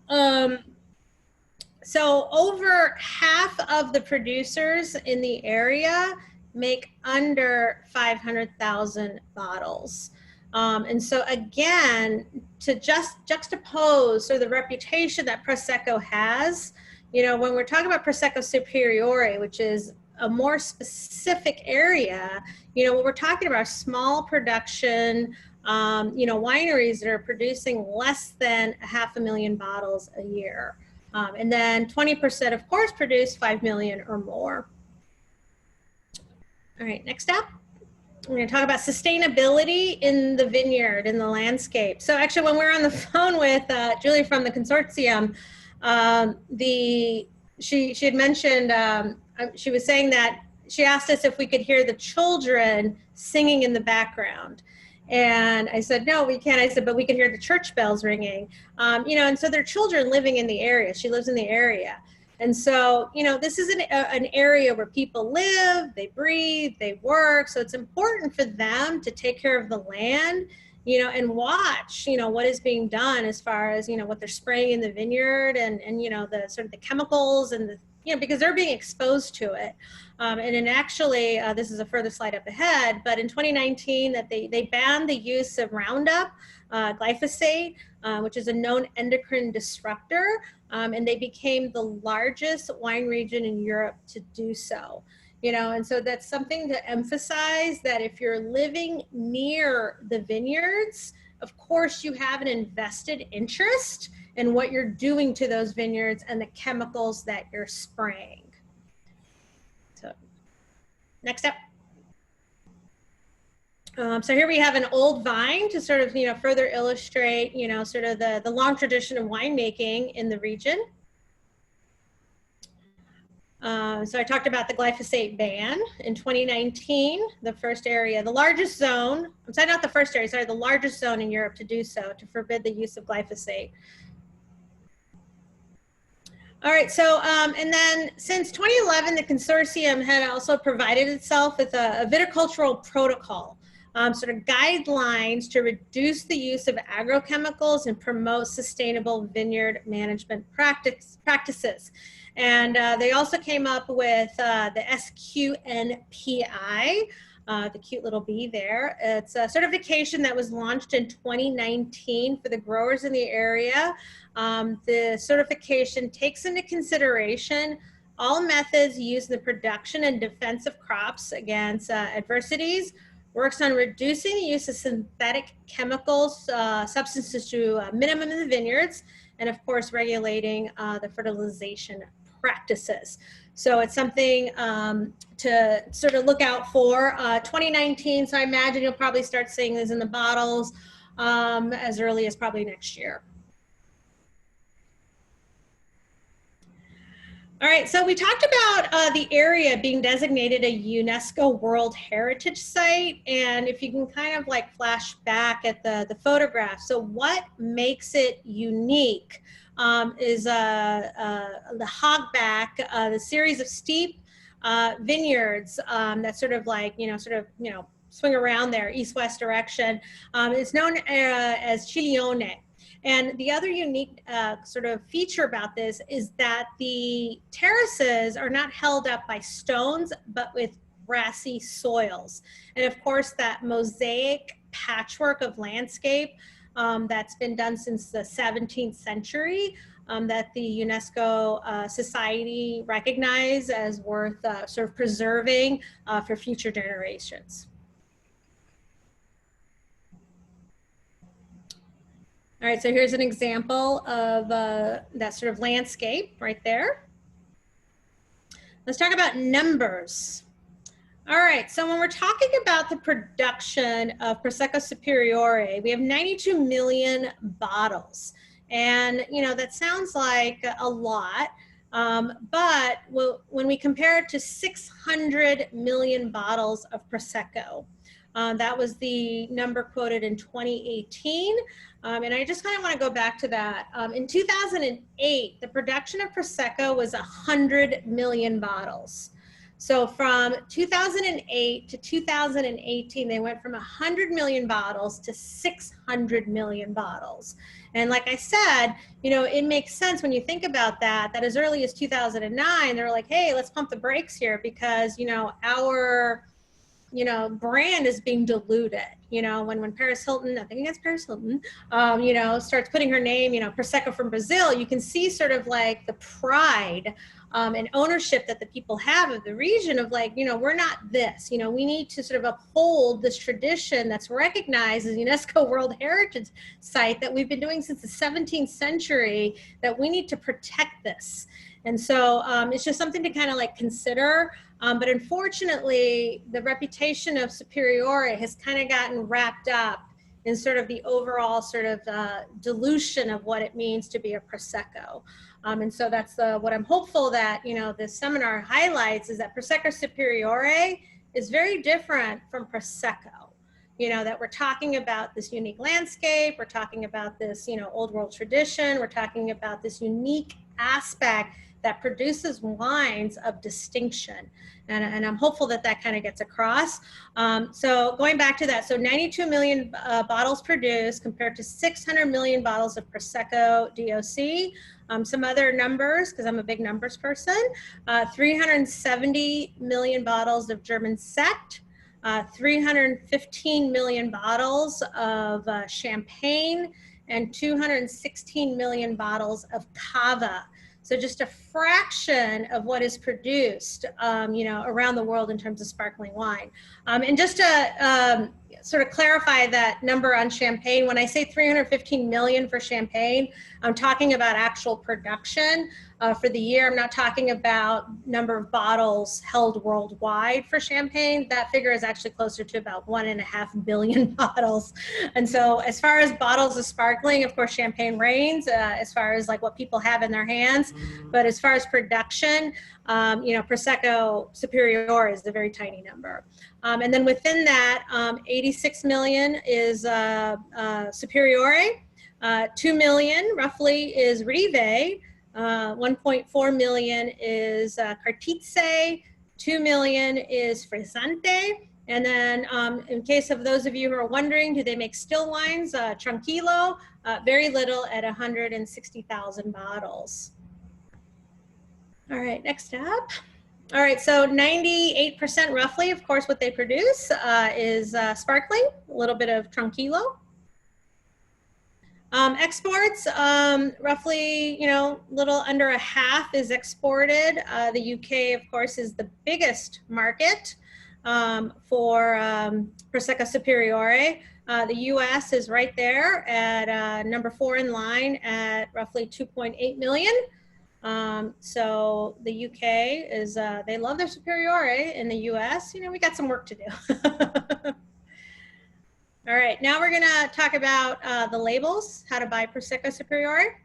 so over half of the producers in the area make under 500,000 bottles. And so again, to just juxtapose sort of the reputation that Prosecco has, you know, when we're talking about Prosecco Superiore, which is a more specific area, you know, what we're talking about small production, you know, wineries that are producing less than 500,000 bottles a year. And then 20%, of course, produce 5 million or more. All right, next up, we're going to talk about sustainability in the vineyard, in the landscape. So actually, when we were on the phone with Julie from the consortium, she had mentioned, she was saying that she asked us if we could hear the children singing in the background. And I said, no, we can't. I said, but we can hear the church bells ringing. You know, and so there are children living in the area. She lives in the area. And so, you know, this is an area where people live, they breathe, they work. So it's important for them to take care of the land, you know, and watch, you know, what is being done as far as, you know, what they're spraying in the vineyard and you know, the sort of the chemicals and the, you know, because they're being exposed to it. And then actually, this is a further slide up ahead, but in 2019 that they banned the use of Roundup, glyphosate, which is a known endocrine disruptor, and they became the largest wine region in Europe to do so. You know, and so that's something to emphasize, that if you're living near the vineyards, of course you have an invested interest in what you're doing to those vineyards and the chemicals that you're spraying. So next up. So here we have an old vine to sort of, you know, further illustrate, you know, sort of the long tradition of winemaking in the region. So I talked about the glyphosate ban in 2019, the first area, the largest zone, I'm sorry, not the first area, sorry, the largest zone in Europe to do so, to forbid the use of glyphosate. All right, so, and then since 2011, the consortium had also provided itself with a viticultural protocol, sort of guidelines to reduce the use of agrochemicals and promote sustainable vineyard management practices. And they also came up with the SQNPI, the cute little bee there. It's a certification that was launched in 2019 for the growers in the area. The certification takes into consideration all methods used in the production and defense of crops against adversities, works on reducing the use of synthetic chemicals, substances to a minimum in the vineyards, and of course regulating the fertilization practices. So it's something to sort of look out for. 2019, so I imagine you'll probably start seeing this in the bottles as early as probably next year. All right, so we talked about the area being designated a UNESCO World Heritage Site, and if you can kind of like flash back at the photograph. So what makes it unique is the hogback, the series of steep vineyards that sort of like, swing around there, east-west direction. It's known as Ciglione. And the other unique sort of feature about this is that the terraces are not held up by stones, but with grassy soils. And of course, that mosaic patchwork of landscape that's been done since the 17th century that the UNESCO Society recognized as worth sort of preserving for future generations. All right, so here's an example of that sort of landscape right there. Let's talk about numbers. All right, so when we're talking about the production of Prosecco Superiore, we have 92 million bottles. And, you know, that sounds like a lot, but when we compare it to 600 million bottles of Prosecco, that was the number quoted in 2018. And I just kind of want to go back to that. In 2008, the production of Prosecco was 100 million bottles. So from 2008 to 2018, they went from 100 million bottles to 600 million bottles. And like I said, you know, it makes sense when you think about that, that as early as 2009, they're like, hey, let's pump the brakes here because, you know, our brand is being diluted. You know, when Paris Hilton, nothing against Paris Hilton, you know, starts putting her name, you know, Prosecco from Brazil, you can see sort of like the pride and ownership that the people have of the region of like, you know, we're not this, you know, we need to sort of uphold this tradition that's recognized as UNESCO World Heritage Site that we've been doing since the 17th century, that we need to protect this. And so it's just something to kind of like consider. But unfortunately, the reputation of Superiore has kind of gotten wrapped up in sort of the overall sort of dilution of what it means to be a Prosecco. And so that's what I'm hopeful that, you know, this seminar highlights is that Prosecco Superiore is very different from Prosecco. You know, that we're talking about this unique landscape, we're talking about this, you know, old world tradition, we're talking about this unique aspect that produces wines of distinction. And I'm hopeful that that kind of gets across. So going back to that, so 92 million bottles produced compared to 600 million bottles of Prosecco DOC. Some other numbers, because I'm a big numbers person, 370 million bottles of German Sekt, 315 million bottles of champagne, and 216 million bottles of cava. So just a fraction of what is produced, you know, around the world in terms of sparkling wine. And just to sort of clarify that number on champagne, when I say 315 million for champagne, I'm talking about actual production for the year. I'm not talking about number of bottles held worldwide for champagne. That figure is actually closer to about 1.5 billion bottles. And so as far as bottles of sparkling, of course, champagne reigns as far as like what people have in their hands. But as far as production, you know, Prosecco Superiore is a very tiny number. And then within that, 86 million is Superiore, 2 million roughly is Rive, 1.4 million is Cartizze, 2 million is Frizzante, and then in case of those of you who are wondering, do they make still wines? Tranquillo, very little at 160,000 bottles. All right, next up. All right, so 98% roughly, of course, what they produce is sparkling, a little bit of Tranquillo. Exports, roughly, you know, little under a half is exported. The UK, of course, is the biggest market for Prosecco Superiore. The US is right there at number 4 in line at roughly 2.8 million. So the UK is, they love their Superiore. In the US, you know, we got some work to do. All right, now we're gonna talk about the labels, how to buy Prosecco Superiore.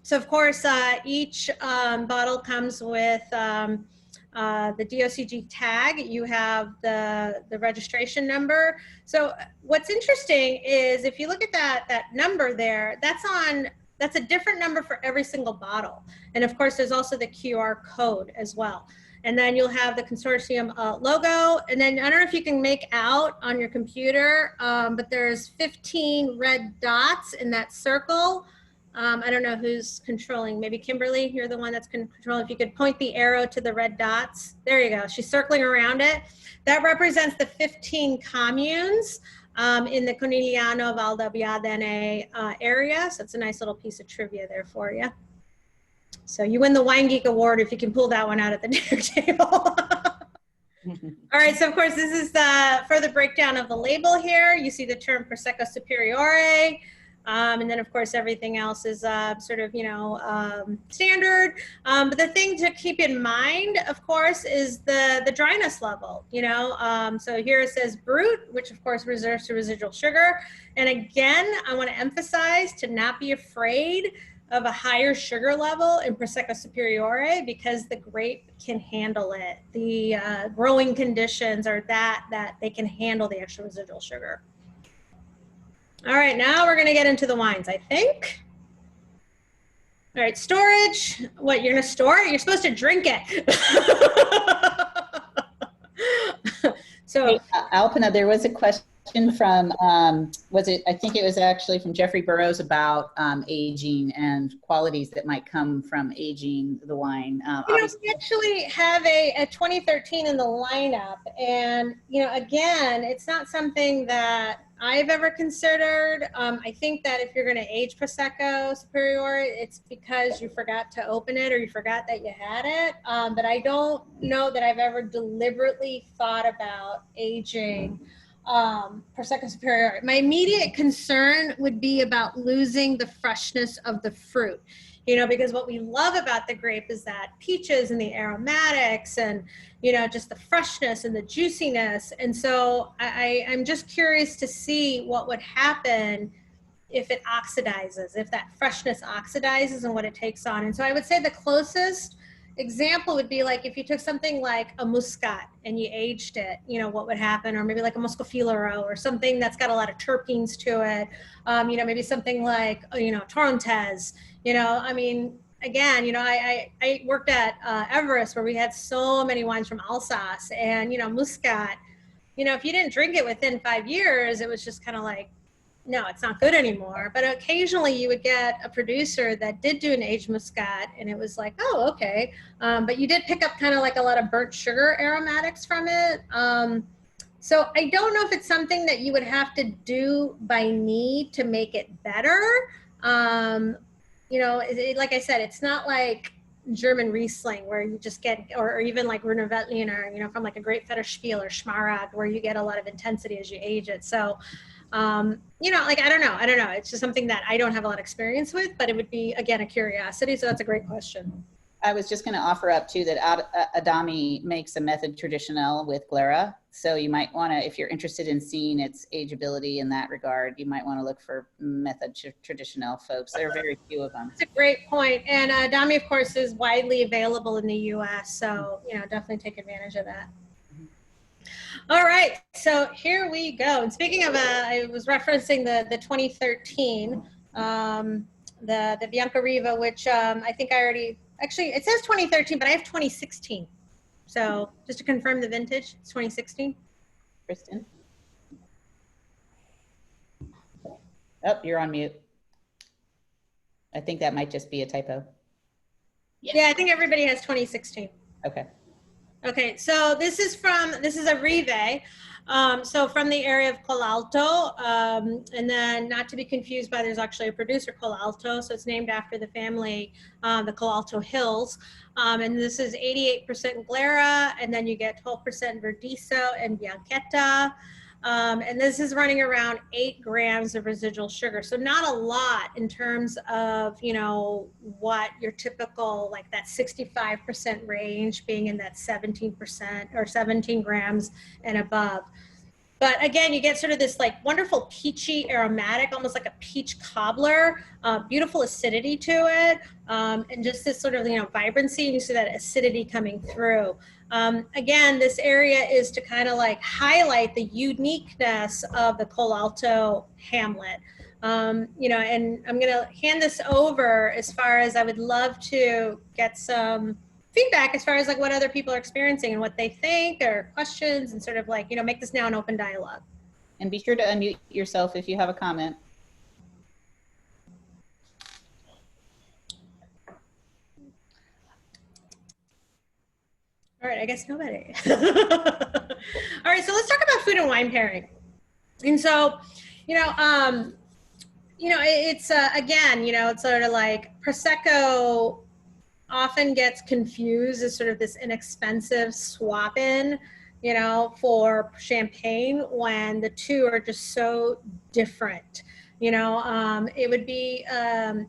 So of course, each bottle comes with the DOCG tag. You have the registration number. So what's interesting is if you look at that number there, that's a different number for every single bottle. And of course, there's also the QR code as well. And then you'll have the consortium logo. And then I don't know if you can make out on your computer, but there's 15 red dots in that circle. I don't know who's controlling. Maybe Kimberly, you're the one that's controlling. If you could point the arrow to the red dots. There you go. She's circling around it. That represents the 15 communes in the Conegliano, Valdobbiadene area. So it's a nice little piece of trivia there for you. So you win the Wine Geek Award if you can pull that one out at the dinner table. All right, so of course this is the further breakdown of the label here. You see the term Prosecco Superiore. And then of course, everything else is sort of, standard. But the thing to keep in mind, of course, is the dryness level, so here it says brut, which of course refers to residual sugar. And again, I want to emphasize to not be afraid of a higher sugar level in Prosecco Superiore, because the grape can handle it. The growing conditions are that they can handle the extra residual sugar. All right, now we're going to get into the wines, I think. All right, storage. What, you're going to store it? You're supposed to drink it. So, hey, Alpana, there was a question from, I think it was actually from Jeffrey Burrows about aging and qualities that might come from aging the wine. we actually have a 2013 in the lineup. And, again, it's not something that I've ever considered. I think that if you're going to age Prosecco Superiore, it's because you forgot to open it or you forgot that you had it. But I don't know that I've ever deliberately thought about aging Prosecco Superiore. My immediate concern would be about losing the freshness of the fruit, because what we love about the grape is that peaches and the aromatics and, just the freshness and the juiciness. And so I'm just curious to see what would happen if it oxidizes, if that freshness oxidizes and what it takes on. And so I would say the closest example would be like if you took something like a muscat and you aged it, what would happen? Or maybe like a Muscofilero or something that's got a lot of terpenes to it. Maybe something like, Torrontés, again, I worked at Everest where we had so many wines from Alsace, and, muscat, if you didn't drink it within 5 years, it was just kind of like, no, it's not good anymore. But occasionally you would get a producer that did do an aged muscat, and it was like, oh, okay. But you did pick up kind of like a lot of burnt sugar aromatics from it. So I don't know if it's something that you would have to do by need to make it better. Like I said, it's not like German Riesling where you just get, or even like Runer Veltliner, from like a great Fetterspiel or Schmaragd where you get a lot of intensity as you age it. So, I don't know. It's just something that I don't have a lot of experience with, but it would be, again, a curiosity. So that's a great question. I was just going to offer up too that Adami makes a method traditionnel with Glera. So you might want to, if you're interested in seeing its ageability in that regard, you might want to look for method traditionnel folks. There are very few of them. That's a great point. And Adami, of course, is widely available in the US. So, definitely take advantage of that. All right, so here we go. And speaking of, I was referencing the 2013, the Bianca Riva, which I think I already, actually it says 2013, but I have 2016. So just to confirm the vintage, it's 2016. Kristen? Oh, you're on mute. I think that might just be a typo. Yeah, I think everybody has 2016. Okay. Okay, so this is a Rive, so from the area of Colalto, and then not to be confused by, there's actually a producer, Colalto, so it's named after the family, the Colalto Hills, and this is 88% Glera, and then you get 12% Verdiso and Bianchetta, and this is running around 8 grams of residual sugar. So not a lot in terms of, what your typical, like that 65% range being in that 17% or 17 grams and above. But again, you get sort of this like wonderful peachy aromatic, almost like a peach cobbler, beautiful acidity to it, and just this sort of, vibrancy, and you see that acidity coming through. Again, this area is to kind of like highlight the uniqueness of the Colalto hamlet. And I'm going to hand this over as far as I would love to get some feedback as far as like what other people are experiencing and what they think or questions, and sort of like, make this now an open dialogue. And be sure to unmute yourself if you have a comment. All right, I guess nobody. All right, so let's talk about food and wine pairing. And so, it's again, it's sort of like Prosecco often gets confused as sort of this inexpensive swap in, for champagne, when the two are just so different. It would be, I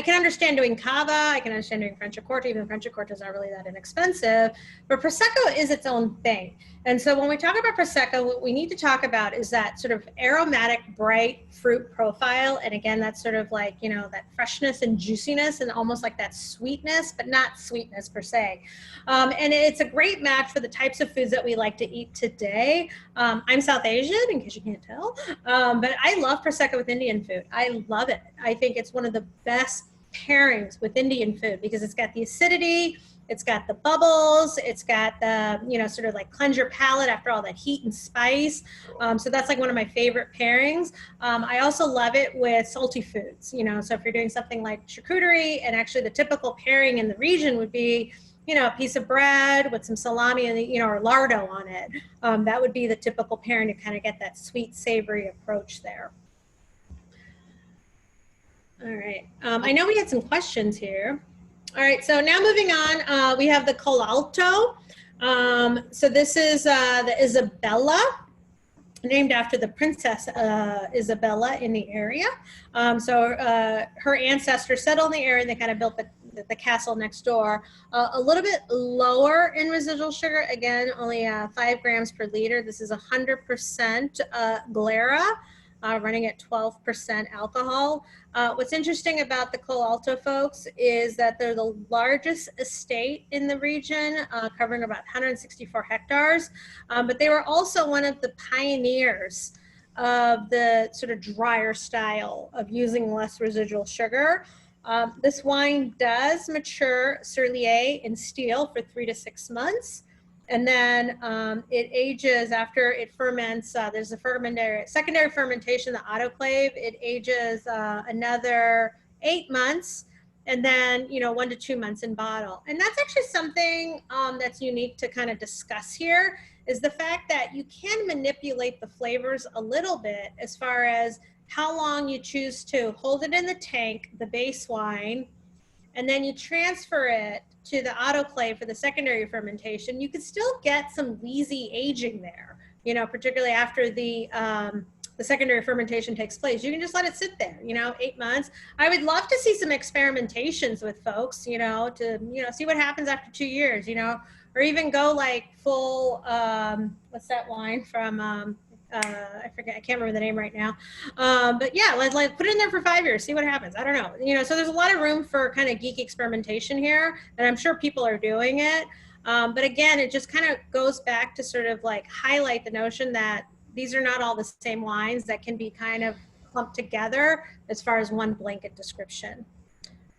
can understand doing Cava, I can understand doing Franciacorta, even Franciacorta is not really that inexpensive, but Prosecco is its own thing. And so when we talk about Prosecco, what we need to talk about is that sort of aromatic, bright fruit profile. And again, that's sort of like, that freshness and juiciness and almost like that sweetness, but not sweetness per se. And it's a great match for the types of foods that we like to eat today. I'm South Asian, in case you can't tell, but I love Prosecco with Indian food. I love it. I think it's one of the best pairings with Indian food because it's got the acidity, it's got the bubbles, it's got the, sort of like cleanse your palate after all that heat and spice. So that's like one of my favorite pairings. I also love it with salty foods, so if you're doing something like charcuterie, and actually the typical pairing in the region would be, a piece of bread with some salami and, or lardo on it. That would be the typical pairing to kind of get that sweet, savory approach there. All right. I know we had some questions here. All right. So now moving on, we have the Colalto. So this is the Isabella, named after the Princess Isabella in the area. So her ancestors settled in the area and they kind of built the castle next door. A little bit lower in residual sugar, again, only 5 grams per liter. This is 100% Glera, running at 12% alcohol. What's interesting about the Colalto folks is that they're the largest estate in the region, covering about 164 hectares, but they were also one of the pioneers of the sort of drier style of using less residual sugar. This wine does mature sur lié in steel for 3 to 6 months. And then it ages after it ferments. There's a secondary fermentation, the autoclave. It ages another 8 months, and then 1 to 2 months in bottle. And that's actually something that's unique to kind of discuss here, is the fact that you can manipulate the flavors a little bit as far as how long you choose to hold it in the tank, the base wine, and then you transfer it to the autoclave for the secondary fermentation. You could still get some wheezy aging there, particularly after the secondary fermentation takes place. You can just let it sit there, 8 months. I would love to see some experimentations with folks, to, see what happens after 2 years, or even go like full, what's that wine from, I forget, I can't remember the name right now. But yeah, like put it in there for 5 years, see what happens. I don't know. So there's a lot of room for kind of geeky experimentation here, and I'm sure people are doing it. But again, it just kind of goes back to sort of like highlight the notion that these are not all the same wines that can be kind of clumped together as far as one blanket description.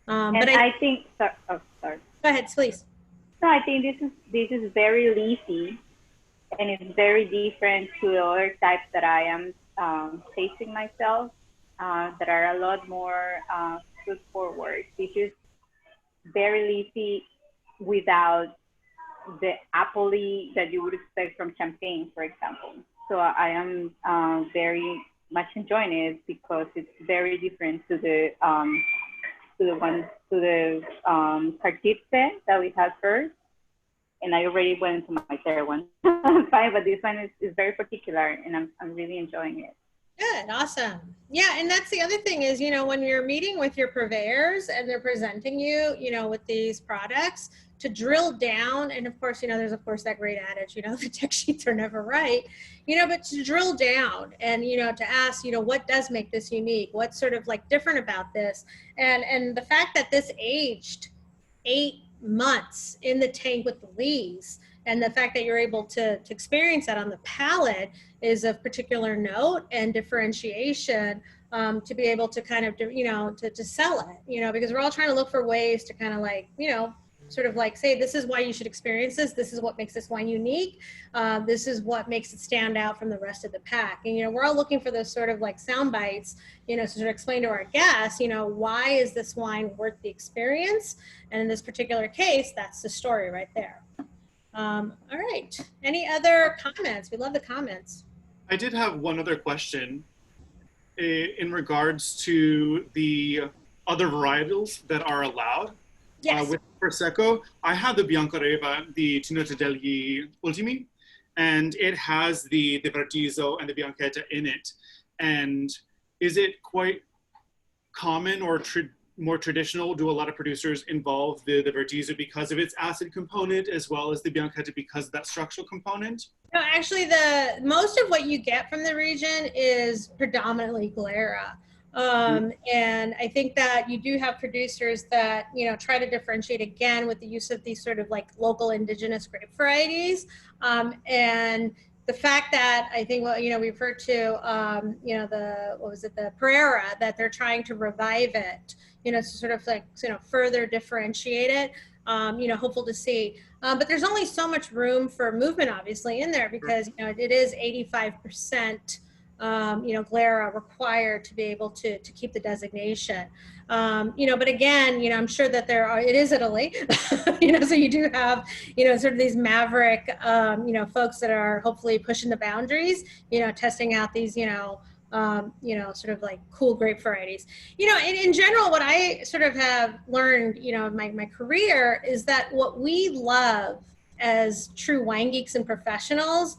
But I think, sorry. Go ahead, please. No, I think this is very leafy. And it's very different to the other types that I am tasting myself, that are a lot more fruit forward. This is very leafy without the appley that you would expect from champagne, for example. So I am very much enjoying it because it's very different to the Cartipse that we had first. And I already went into my third one. Fine, but this one is very particular, and I'm really enjoying it. Good, awesome. Yeah, and that's the other thing is, when you're meeting with your purveyors and they're presenting you, with these products, to drill down, and of course, there's of course that great adage, the tech sheets are never right, but to drill down and, to ask, what does make this unique? What's sort of like different about this? And the fact that this aged 8 months in the tank with the lees, and the fact that you're able to experience that on the palate is of particular note and differentiation, to be able to kind of, to sell it, because we're all trying to look for ways to kind of like, sort of like say, this is why you should experience this. This is what makes this wine unique. This is what makes it stand out from the rest of the pack. And, we're all looking for those sort of like sound bites, to sort of explain to our guests, why is this wine worth the experience? And in this particular case, that's the story right there. All right. Any other comments? We love the comments. I did have one other question in regards to the other varietals that are allowed. Yes. With Prosecco, I have the Biancoreva, the Tenuta degli Ultimi, and it has the Vertizo and the Bianchetta in it. And is it quite common or more traditional? Do a lot of producers involve the Vertizo because of its acid component as well as the Bianchetta because of that structural component? No, actually, the most of what you get from the region is predominantly Glera. And I think that you do have producers that, you know, try to differentiate again with the use of these sort of like local indigenous grape varieties. And the fact that I think, well, you know, we referred to, you know, the Pereira, that they're trying to revive it, you know, to sort of like, you know, further differentiate it. You know, hopeful to see. But there's only so much room for movement, obviously, in there because, you know, it is 85%, you know, Glera required to be able to keep the designation. You know, but again, you know, I'm sure that it is Italy, you know, so you do have, you know, sort of these maverick, you know, folks that are hopefully pushing the boundaries, you know, testing out these, you know, sort of like cool grape varieties. You know, in general, what I sort of have learned, you know, in my career is that what we love as true wine geeks and professionals,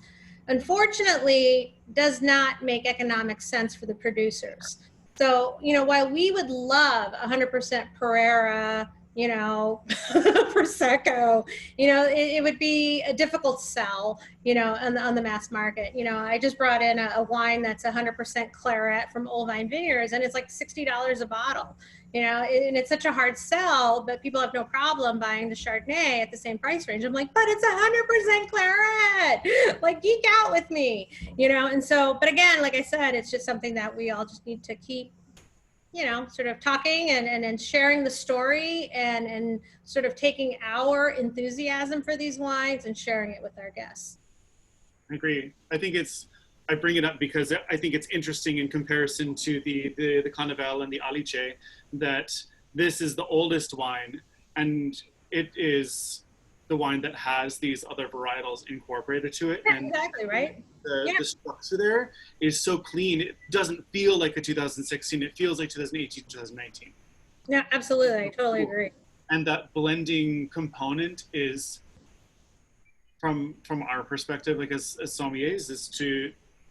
unfortunately, does not make economic sense for the producers. So, you know, while we would love 100% Pereira, you know, Prosecco, you know, it would be a difficult sell, you know, on the mass market. You know, I just brought in a wine that's 100% claret from Old Vine Vineyards, and it's like $60 a bottle, you know, and it's such a hard sell, but people have no problem buying the Chardonnay at the same price range. I'm like, but it's 100% claret, like geek out with me, you know? And so, but again, like I said, it's just something that we all just need to keep, you know, sort of talking and sharing the story and sort of taking our enthusiasm for these wines and sharing it with our guests. I agree. I bring it up because I think it's interesting in comparison to the Conegliano and the Alice that this is the oldest wine and it is the wine that has these other varietals incorporated to it. Yeah, and exactly, right? the structure there is so clean. It doesn't feel like a 2016. It feels like 2018, 2019. Yeah, absolutely. I totally agree. And that blending component is, from our perspective, like as sommeliers,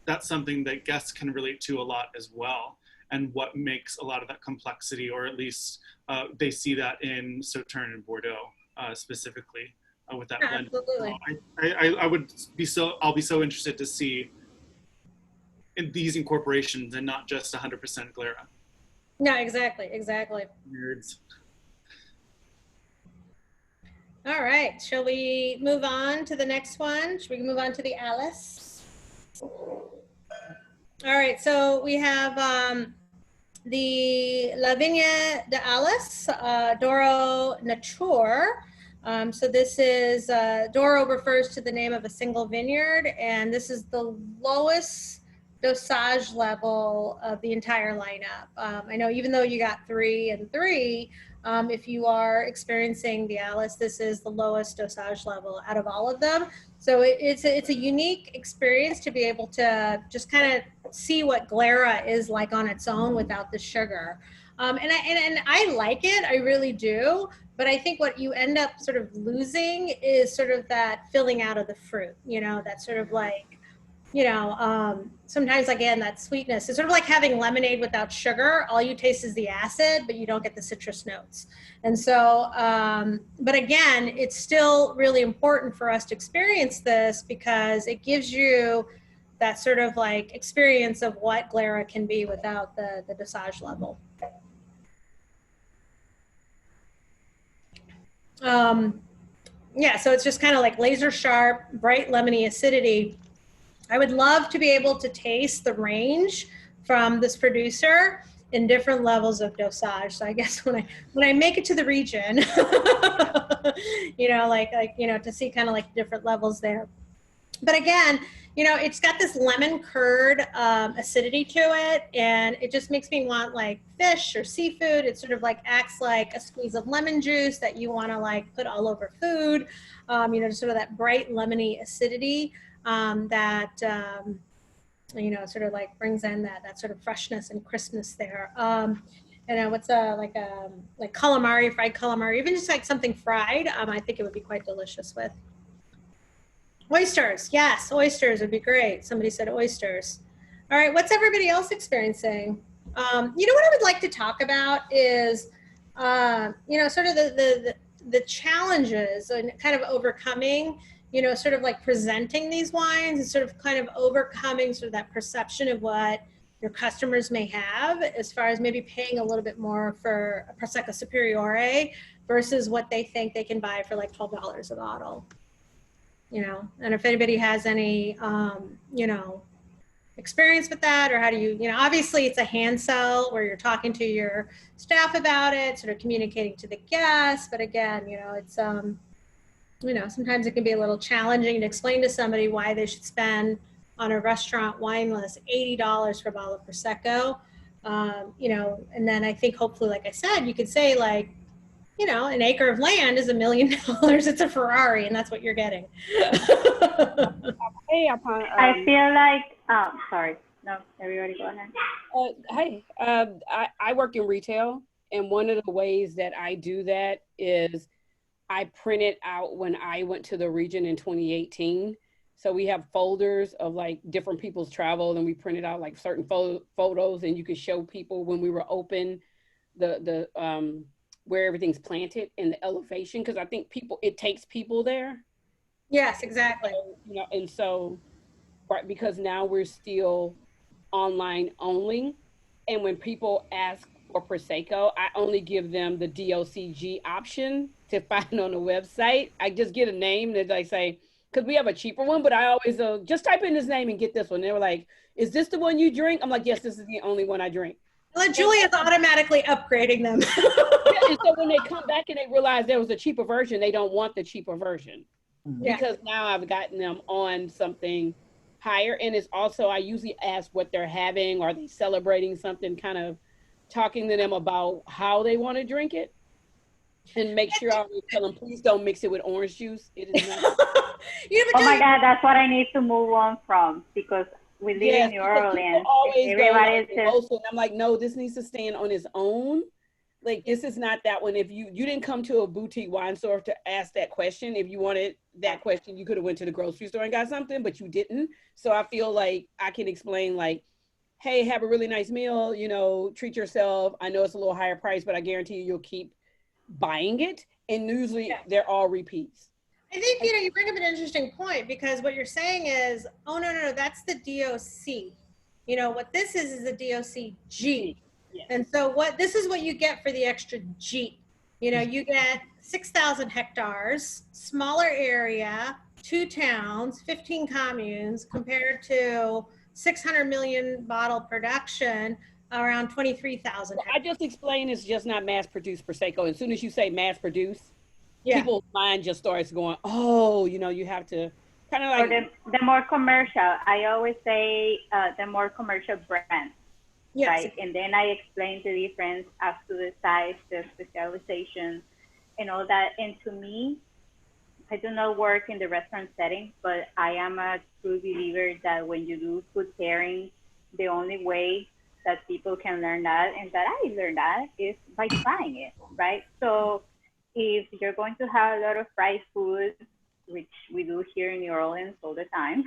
that's something that guests can relate to a lot as well. And what makes a lot of that complexity, or at least they see that in Sauternes and Bordeaux specifically. With that blend. Absolutely. I'll be so interested to see in these incorporations and not just 100% Glera. No, exactly. Nerds. All right, shall we move on to the next one? Should we move on to the Alice? All right, so we have the La Vigne de Alice, Douro Nature. So this is, Douro refers to the name of a single vineyard, and this is the lowest dosage level of the entire lineup. I know even though you got 3 and 3, if you are experiencing the Alice, this is the lowest dosage level out of all of them. So it's a unique experience to be able to just kind of see what Glera is like on its own without the sugar. And I like it, I really do. But I think what you end up sort of losing is sort of that filling out of the fruit, you know, that sort of like, you know, sometimes again, that sweetness. It's sort of like having lemonade without sugar. All you taste is the acid, but you don't get the citrus notes. And so, but again, it's still really important for us to experience this because it gives you that sort of like experience of what Glera can be without the dosage level. Yeah, so it's just kind of like laser sharp, bright lemony acidity. I would love to be able to taste the range from this producer in different levels of dosage. So I guess when I make it to the region, you know, like you know, to see kind of like different levels there. But again, you know, it's got this lemon curd acidity to it, and it just makes me want like fish or seafood. It sort of like acts like a squeeze of lemon juice that you want to like put all over food. You know, just sort of that bright lemony acidity that you know, sort of like brings in that sort of freshness and crispness there. And what's like calamari, fried calamari, even just like something fried. I think it would be quite delicious with. Oysters, yes, oysters would be great. Somebody said oysters. All right, what's everybody else experiencing? You know what I would like to talk about is, you know, sort of the challenges and kind of overcoming, you know, sort of like presenting these wines and sort of kind of overcoming sort of that perception of what your customers may have as far as maybe paying a little bit more for a Prosecco Superiore versus what they think they can buy for like $12 a bottle, you know. And if anybody has any, you know, experience with that, or how do you, you know, obviously it's a hand sell where you're talking to your staff about it, sort of communicating to the guests. But again, you know, it's, you know, sometimes it can be a little challenging to explain to somebody why they should spend on a restaurant wine list $80 for a bottle of Prosecco. You know, and then I think hopefully, like I said, you could say like, you know, an acre of land is $1 million. It's a Ferrari, and that's what you're getting. Hey, Alpana. I feel like, sorry, no, everybody go ahead. I work in retail, and one of the ways that I do that is I printed out when I went to the region in 2018. So we have folders of like different people's travel, and we printed out like certain photos, and you could show people when we were open, the where everything's planted and the elevation, because I think it takes people there. Yes, exactly. So, you know, and so, right, because now we're still online only, and when people ask for Prosecco, I only give them the DOCG option to find on the website. I just get a name that I say, because we have a cheaper one, but I always just type in this name and get this one. They were like, "Is this the one you drink?" I'm like, "Yes, this is the only one I drink." Well, Julia's automatically upgrading them. Yeah, and so when they come back and they realize there was a cheaper version, they don't want the cheaper version. Yeah. Because now I've gotten them on something higher. And it's also, I usually ask what they're having. Are they celebrating something? Kind of talking to them about how they want to drink it. And make sure I tell them, please don't mix it with orange juice. It is not. Oh my God, that's what I need to move on from, because we live in New Orleans. Everybody's just... I'm like, no, this needs to stand on its own. Like, this is not that one. If you didn't come to a boutique wine store to ask that question, if you wanted that question, you could have went to the grocery store and got something, but you didn't. So I feel like I can explain like, hey, have a really nice meal, you know, treat yourself. I know it's a little higher price, but I guarantee you'll keep buying it. And usually they're all repeats. I think, you know, you bring up an interesting point, because what you're saying is, oh, no, that's the DOC. You know, what this is the DOCG. Yes. And so this is what you get for the extra G. You know, you get 6,000 hectares, smaller area, 2 towns, 15 communes, compared to 600 million bottle production, around 23,000 hectares. I just explained it's just not mass produced Prosecco. As soon as you say mass produced, people's mind just starts going, oh, you know, you have to kind of like. Or the more commercial, I always say the more commercial brand. Yes. Right, and then I explain the difference as to the size, the specialization, and all that. And to me, I do not work in the restaurant setting, but I am a true believer that when you do food pairing, the only way that people can learn that, and that I learned that, is by trying it, right? So if you're going to have a lot of fried food, which we do here in New Orleans all the time.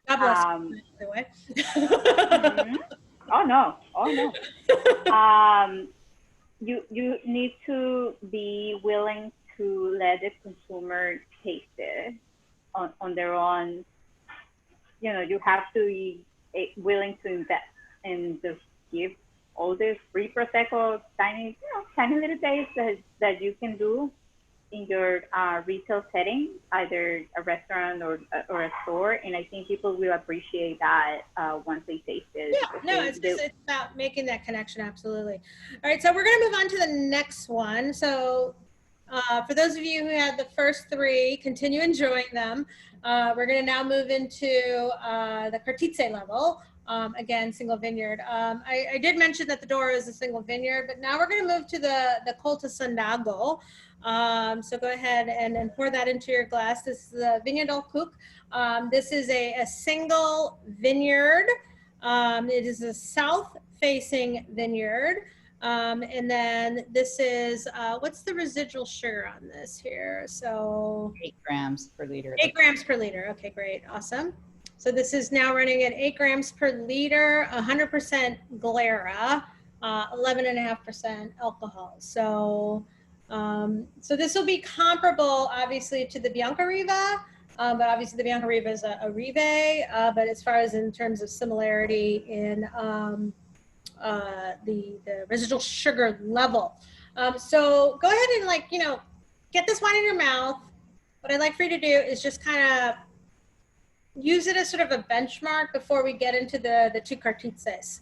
God bless you, by the way. Mm-hmm. Oh no! You need to be willing to let the consumer taste it on their own. You know, you have to be willing to invest and just give all this free Prosecco, tiny little taste that you can do in your retail setting, either a restaurant or a store. And I think people will appreciate that once they taste it. Yeah, no, it's about making that connection. Absolutely. All right, so we're going to move on to the next one. So for those of you who had the first 3, continue enjoying them. We're going to now move into the Cartizze level. Again, single vineyard. I did mention that the Douro is a single vineyard, but now we're going to move to the Colta Sandago. So go ahead and pour that into your glass. This is the Viña del Cuc. This is a single vineyard. It is a south-facing vineyard. And then this is, what's the residual sugar on this here? So 8 grams per liter. 8 grams per liter. Okay, great. Awesome. So this is now running at 8 grams per liter, 100% glera, 11.5% alcohol. So, so this will be comparable, obviously, to the Bianca-Riva, but obviously the Bianca-Riva is a Rive, but as far as in terms of similarity in the residual sugar level. So go ahead and, like, you know, get this wine in your mouth. What I'd like for you to do is just kind of use it as sort of a benchmark before we get into the two cartizzes,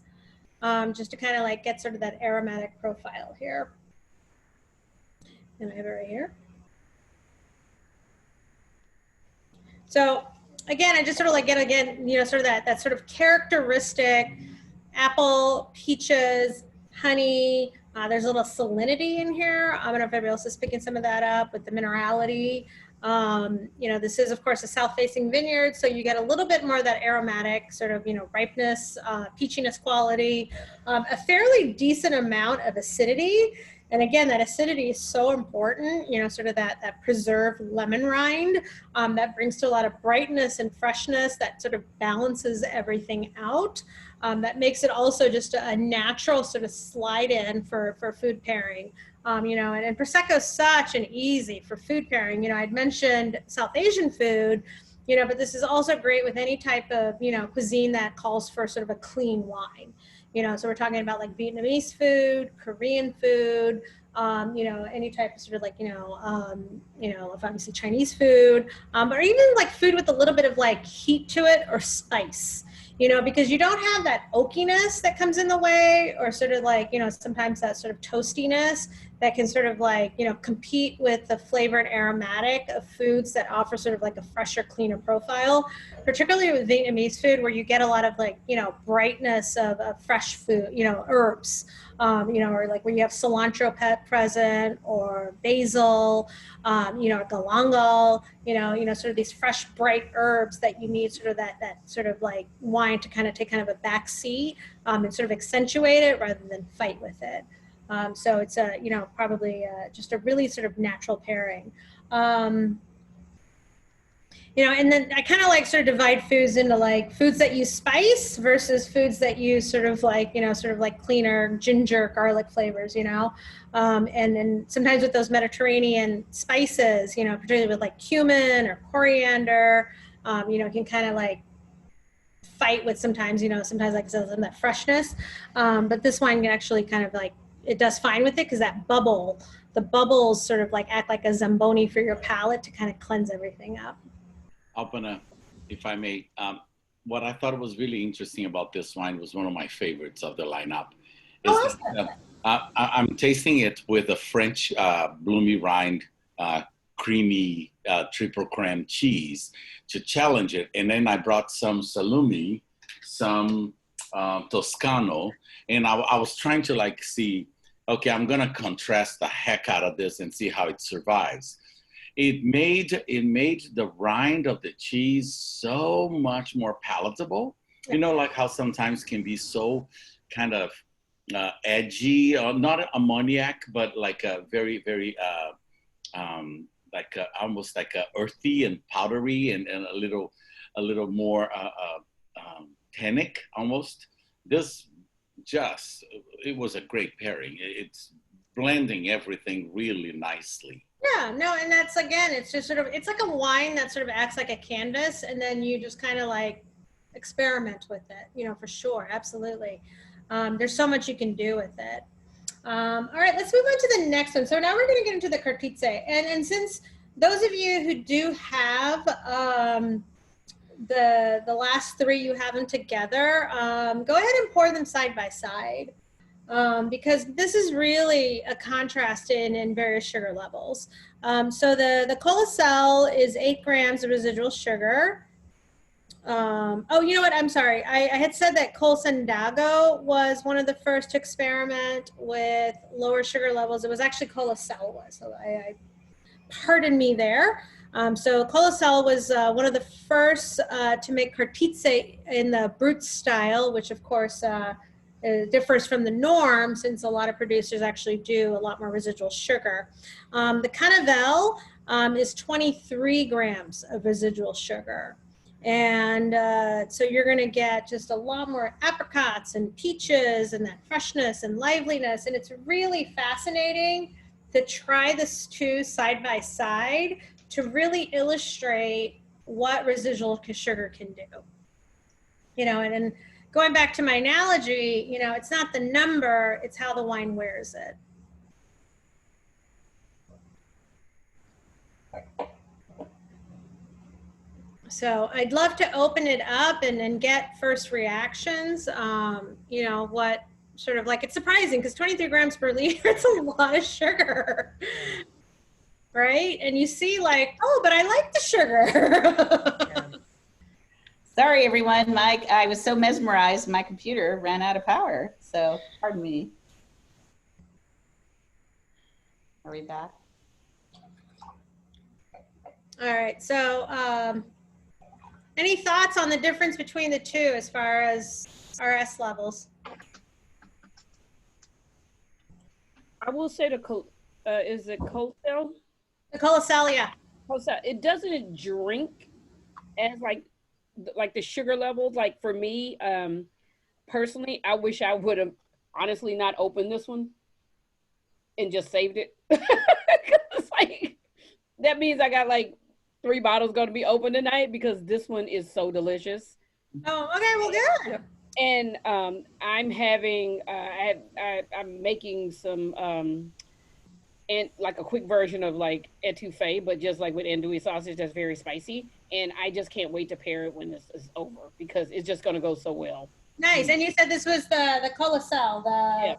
just to kind of like get sort of that aromatic profile here. And I have it right here. So again, I just sort of like get, again, you know, sort of that sort of characteristic apple, peaches, honey. There's a little salinity in here. I don't know if everybody else is picking some of that up with the minerality. You know, this is, of course, a south-facing vineyard, so you get a little bit more of that aromatic sort of, you know, ripeness, peachiness quality, a fairly decent amount of acidity. And again, that acidity is so important, you know, sort of that preserved lemon rind that brings to a lot of brightness and freshness that sort of balances everything out. That makes it also just a natural sort of slide in for food pairing. You know, and Prosecco is such an easy for food pairing. You know, I'd mentioned South Asian food, you know, but this is also great with any type of, you know, cuisine that calls for sort of a clean wine. You know, so we're talking about like Vietnamese food, Korean food, you know, any type of sort of like, you know, obviously Chinese food, or even like food with a little bit of like heat to it or spice. You know, because you don't have that oakiness that comes in the way, or sort of like, you know, sometimes that sort of toastiness that can sort of like, you know, compete with the flavor and aromatic of foods that offer sort of like a fresher, cleaner profile, particularly with Vietnamese food, where you get a lot of like, you know, brightness of fresh food, you know, herbs, you know, or like where you have cilantro present, or basil, you know, or galangal, you know, sort of these fresh, bright herbs that you need sort of that sort of like wine to kind of take kind of a back seat and sort of accentuate it rather than fight with it. So it's a, you know, probably just a really sort of natural pairing. You know, and then I kind of like sort of divide foods into like foods that use spice versus foods that use sort of like, you know, sort of like cleaner ginger, garlic flavors, you know. And then sometimes with those Mediterranean spices, you know, particularly with like cumin or coriander, you know, can kind of like fight with sometimes, you know, sometimes like some of that freshness. But this wine can actually kind of like, it does fine with it because that bubble, the bubbles sort of like act like a Zamboni for your palate to kind of cleanse everything up. Alpana, if I may, what I thought was really interesting about this wine was one of my favorites of the lineup. I'm tasting it with a French bloomy rind, creamy triple creme cheese to challenge it. And then I brought some salumi, some Toscano, and I was trying to like see, okay, I'm gonna contrast the heck out of this and see how it survives. It made the rind of the cheese so much more palatable. You know, like how sometimes can be so kind of edgy, or not ammoniac, but like a very, very, almost like a earthy and powdery and a little more tannic almost. This just, it was a great pairing. It's blending everything really nicely. Yeah, no, and that's, again, it's just sort of, it's like a wine that sort of acts like a canvas, and then you just kind of like experiment with it, you know, for sure, absolutely. There's so much you can do with it. All right, let's move on to the next one. So now we're going to get into the Cartizze, and since those of you who do have the last three, you have them together, go ahead and pour them side by side. Because this is really a contrast in various sugar levels. So the Colacel is 8 grams of residual sugar. Oh, you know what? I'm sorry. I had said that Col Sandago was one of the first to experiment with lower sugar levels. It was actually Colacel was, so pardon me there. So Colacel was one of the first to make Cartizze in the Brut style, which of course it differs from the norm since a lot of producers actually do a lot more residual sugar. The Conegliano is 23 grams of residual sugar. And so you're going to get just a lot more apricots and peaches and that freshness and liveliness. And it's really fascinating to try this two side by side to really illustrate what residual sugar can do. You know, and going back to my analogy, you know, it's not the number, it's how the wine wears it. So I'd love to open it up and get first reactions. You know, what sort of like, it's surprising because 23 grams per liter, it's a lot of sugar, right? And you see like, oh, but I like the sugar. Sorry, everyone. I was so mesmerized, my computer ran out of power. So pardon me. Are we back? All right. So any thoughts on the difference between the two as far as RS levels? I will say is it Cosell? The Colacell, yeah. Cosell, it doesn't drink as like the sugar levels. Like for me, personally, I wish I would have honestly not opened this one and just saved it. It's like, that means I got like 3 bottles going to be open tonight because this one is so delicious. Oh, okay, well, good. And I'm having, I'm making some, and like a quick version of like etouffee, but just like with andouille sausage that's very spicy. And I just can't wait to pair it when this is over because it's just going to go so well. Nice. And you said this was the Colacell, Yeah.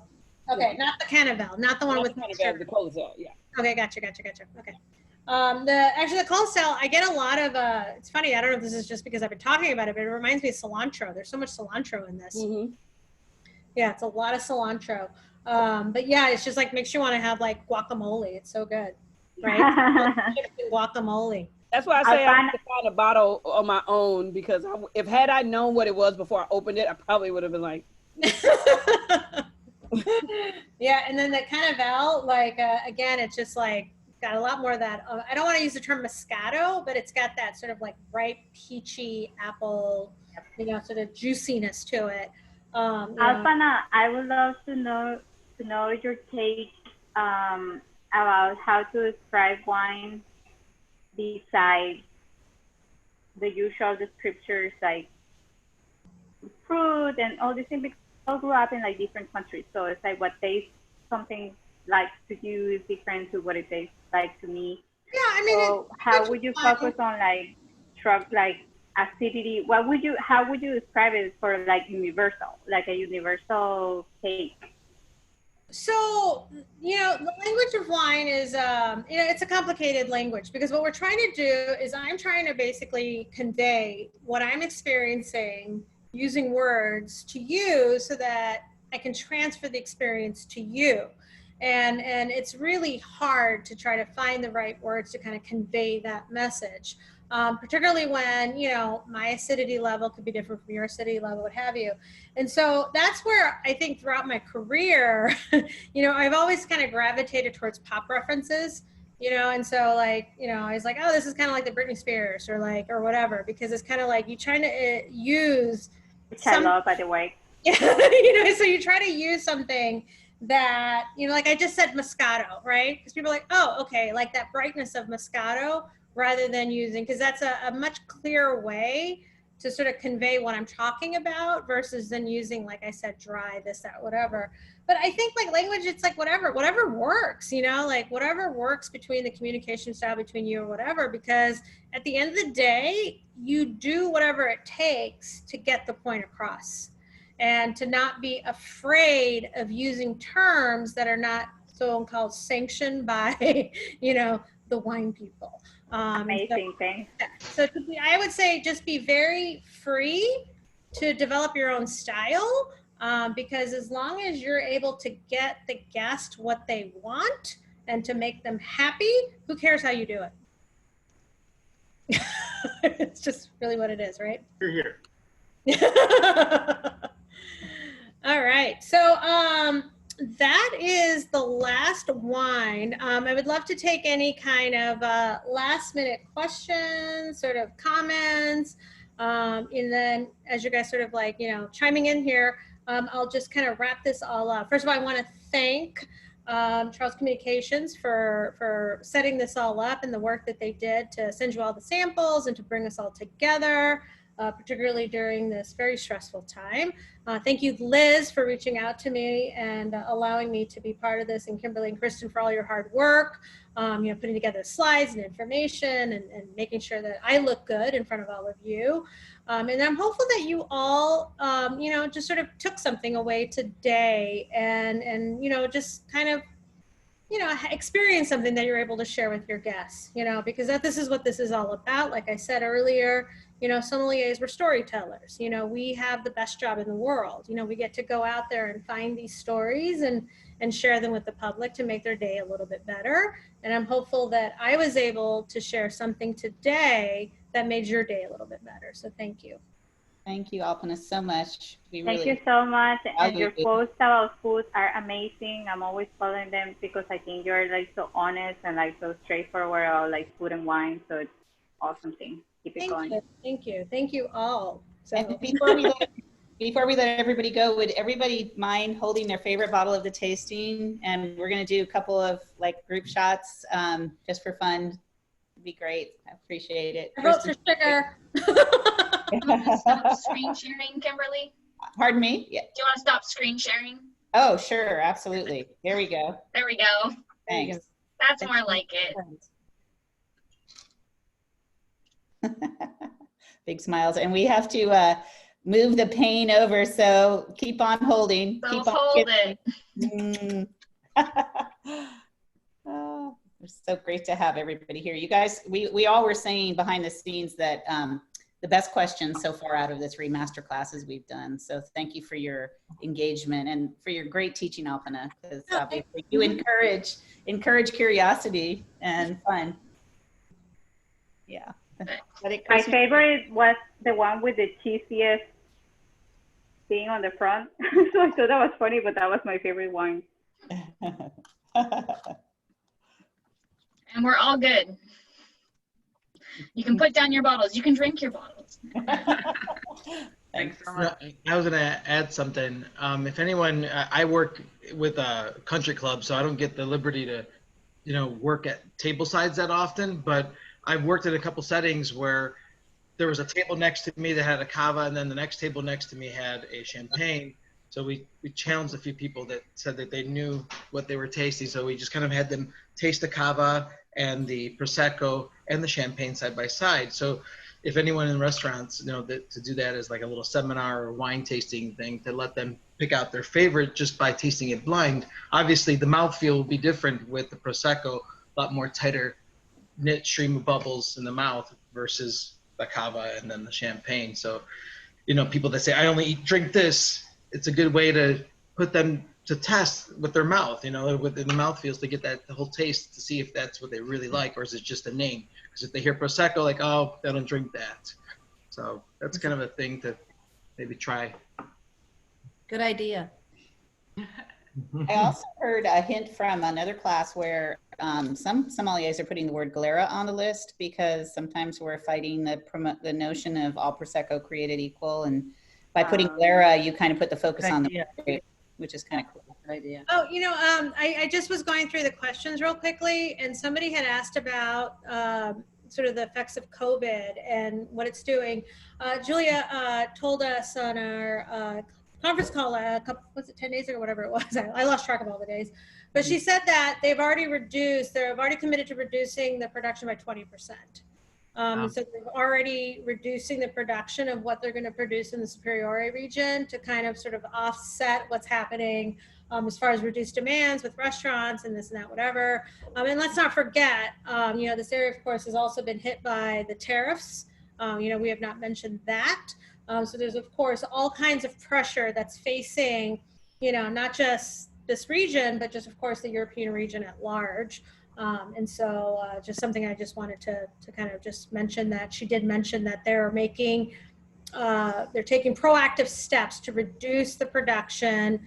Okay, not the Cannavale, not the one with the Cosell, yeah. Okay, gotcha. Okay. Actually the Colacell, I get a lot of, it's funny, I don't know if this is just because I've been talking about it, but it reminds me of cilantro. There's so much cilantro in this. Mm-hmm. Yeah, it's a lot of cilantro. But yeah, it's just like makes you want to have like guacamole. It's so good, right? Guacamole. That's why I say I have to find a bottle on my own because if had I known what it was before I opened it, I probably would have been like. Yeah, and then the Cannavale, like again, it's just like got a lot more of that. I don't want to use the term Moscato, but it's got that sort of like ripe peachy apple, you know, sort of juiciness to it. Alpana, I would love to know your take about how to describe wine besides the usual descriptors like fruit and all these things. Because we all grew up in like different countries, so it's like what tastes something like to you is different to what it tastes like to me. Yeah, I mean, so how would you focus on like acidity? How would you describe it for like universal, like a universal taste? So, you know, the language of wine is, you know, it's a complicated language because what we're trying to do is I'm trying to basically convey what I'm experiencing using words to you so that I can transfer the experience to you. And it's really hard to try to find the right words to kind of convey that message. Particularly when, you know, my acidity level could be different from your acidity level, what have you. And so that's where I think throughout my career, you know, I've always kind of gravitated towards pop references, you know, and so like, you know, I was like, oh, this is kind of like the Britney Spears or whatever, because it's kind of like you trying to use. Which I love, by the way. Yeah, you know, so you try to use something that, you know, like I just said Moscato, right? Because people are like, oh, okay, like that brightness of Moscato, rather than using, because that's a much clearer way to sort of convey what I'm talking about versus then using, like I said, dry, this, that, whatever. But I think like language, it's like whatever works, you know, like whatever works between the communication style between you or whatever, because at the end of the day, you do whatever it takes to get the point across and to not be afraid of using terms that are not so-called sanctioned by, you know, the wine people. Amazing, thanks. So I would say just be very free to develop your own style, because as long as you're able to get the guest what they want and to make them happy, who cares how you do it? It's just really what it is, right? You're here. All right, so that is the last wine. I would love to take any kind of last minute questions, sort of comments. And then as you guys sort of like, you know, chiming in here, I'll just kind of wrap this all up. First of all, I want to thank Charles Communications for setting this all up and the work that they did to send you all the samples and to bring us all together, particularly during this very stressful time. Thank you, Liz, for reaching out to me and allowing me to be part of this, and Kimberly and Kristen for all your hard work, you know, putting together slides and information and making sure that I look good in front of all of you. And I'm hopeful that you all, you know, just sort of took something away today and, you know, just kind of, you know, experience something that you're able to share with your guests, you know, because this is what this is all about. Like I said earlier, you know, sommeliers, we're storytellers. You know, we have the best job in the world. You know, we get to go out there and find these stories and share them with the public to make their day a little bit better. And I'm hopeful that I was able to share something today that made your day a little bit better. So thank you. Thank you, Alpana, so much. Thank you so much. And your posts about food are amazing. I'm always following them because I think you're like so honest and like so straightforward about like food and wine. So it's awesome thing. Keep it going. Thank you. Thank you all. So and before we let everybody go, would everybody mind holding their favorite bottle of the tasting? And we're going to do a couple of like group shots just for fun. It'd be great. I appreciate it. I vote for sugar. Stop screen sharing, Kimberly? Pardon me? Yeah. Do you want to stop screen sharing? Oh, sure. Absolutely. Here we go. There we go. Thanks. That's more like it. Big smiles. And we have to move the pane over, so keep on holding. So keep hold on it. Oh, it's so great to have everybody here. You guys, we all were saying behind the scenes that the best questions so far out of the 3 master classes we've done. So thank you for your engagement and for your great teaching, Alpana, because obviously you encourage curiosity and fun. Yeah. My favorite was the one with the cheesiest thing on the front. So I thought that was funny, but that was my favorite one. And we're all good. You can put down your bottles. You can drink your bottles. Thanks so much. I was going to add something. If anyone, I work with a country club, so I don't get the liberty to, you know, work at table sides that often, but I've worked in a couple settings where there was a table next to me that had a cava, and then the next table next to me had a champagne. So we challenged a few people that said that they knew what they were tasting. So we just kind of had them taste the cava and the Prosecco and the champagne side by side. So if anyone in restaurants, you know, to do that as like a little seminar or wine tasting thing, to let them pick out their favorite just by tasting it blind. Obviously the mouthfeel will be different with the Prosecco, a lot more tighter knit stream of bubbles in the mouth versus the cava and then the champagne. So, you know, people that say, I only drink this, it's a good way to put them to test with their mouth, you know, within the mouth feels, to get that the whole taste, to see if that's what they really like, or is it just a name? Because if they hear Prosecco, like, oh, I don't drink that. So that's kind of a thing to maybe try. Good idea. I also heard a hint from another class where some sommeliers are putting the word glera on the list, because sometimes we're fighting the notion of all Prosecco created equal, and by putting glera, you kind of put the focus on the grape, which is kind of cool. Good idea. Oh, you know, I just was going through the questions real quickly, and somebody had asked about sort of the effects of COVID and what it's doing. Julia told us on our conference call a couple, was it 10 days ago, whatever it was, I lost track of all the days, but she said that they've already committed to reducing the production by 20%. So they're already reducing the production of what they're going to produce in the Superiore region to kind of sort of offset what's happening as far as reduced demands with restaurants and this and that, whatever. And let's not forget, you know, this area, of course, has also been hit by the tariffs. You know, we have not mentioned that. So there's, of course, all kinds of pressure that's facing, you know, not just this region, but just, of course, the European region at large. And so just something I just wanted to kind of just mention, that she did mention that they're taking proactive steps to reduce the production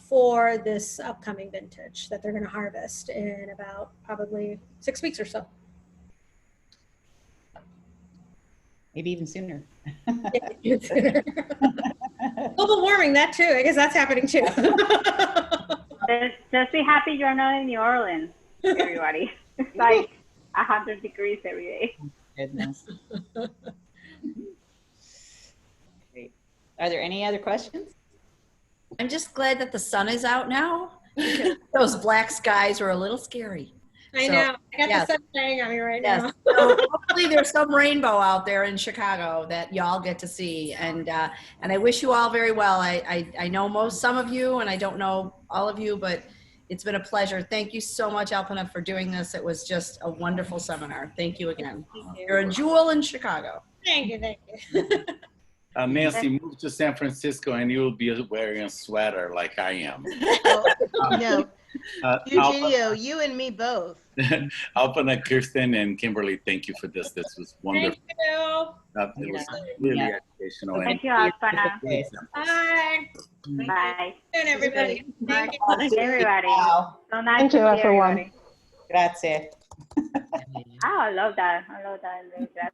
for this upcoming vintage that they're going to harvest in about probably 6 weeks or so. Maybe even sooner. Global warming, that too. I guess that's happening too. Just be happy you're not in New Orleans, everybody. It's like 100 degrees every day. Goodness. Great. Are there any other questions? I'm just glad that the sun is out now. Those black skies are a little scary. I So, know. I got yes. the sun shining on me right Yes. now. So hopefully there's some rainbow out there in Chicago that y'all get to see. And I wish you all very well. I know some of you, and I don't know all of you, but it's been a pleasure. Thank you so much, Alpana, for doing this. It was just a wonderful seminar. Thank you again. You're a jewel in Chicago. Thank you. Thank you. Nancy, move to San Francisco and you'll be wearing a sweater like I am. No, Eugenio, you and me both. Alpana, Kirsten, and Kimberly, thank you for this. This was wonderful. Thank you. It was really educational. Thank you, Alpana. Bye. Bye. Good, everybody. Thank you. Thank you, everybody. Wow. So nice Thank to you, see everyone. everybody. Grazie. Oh, I love that. I love that.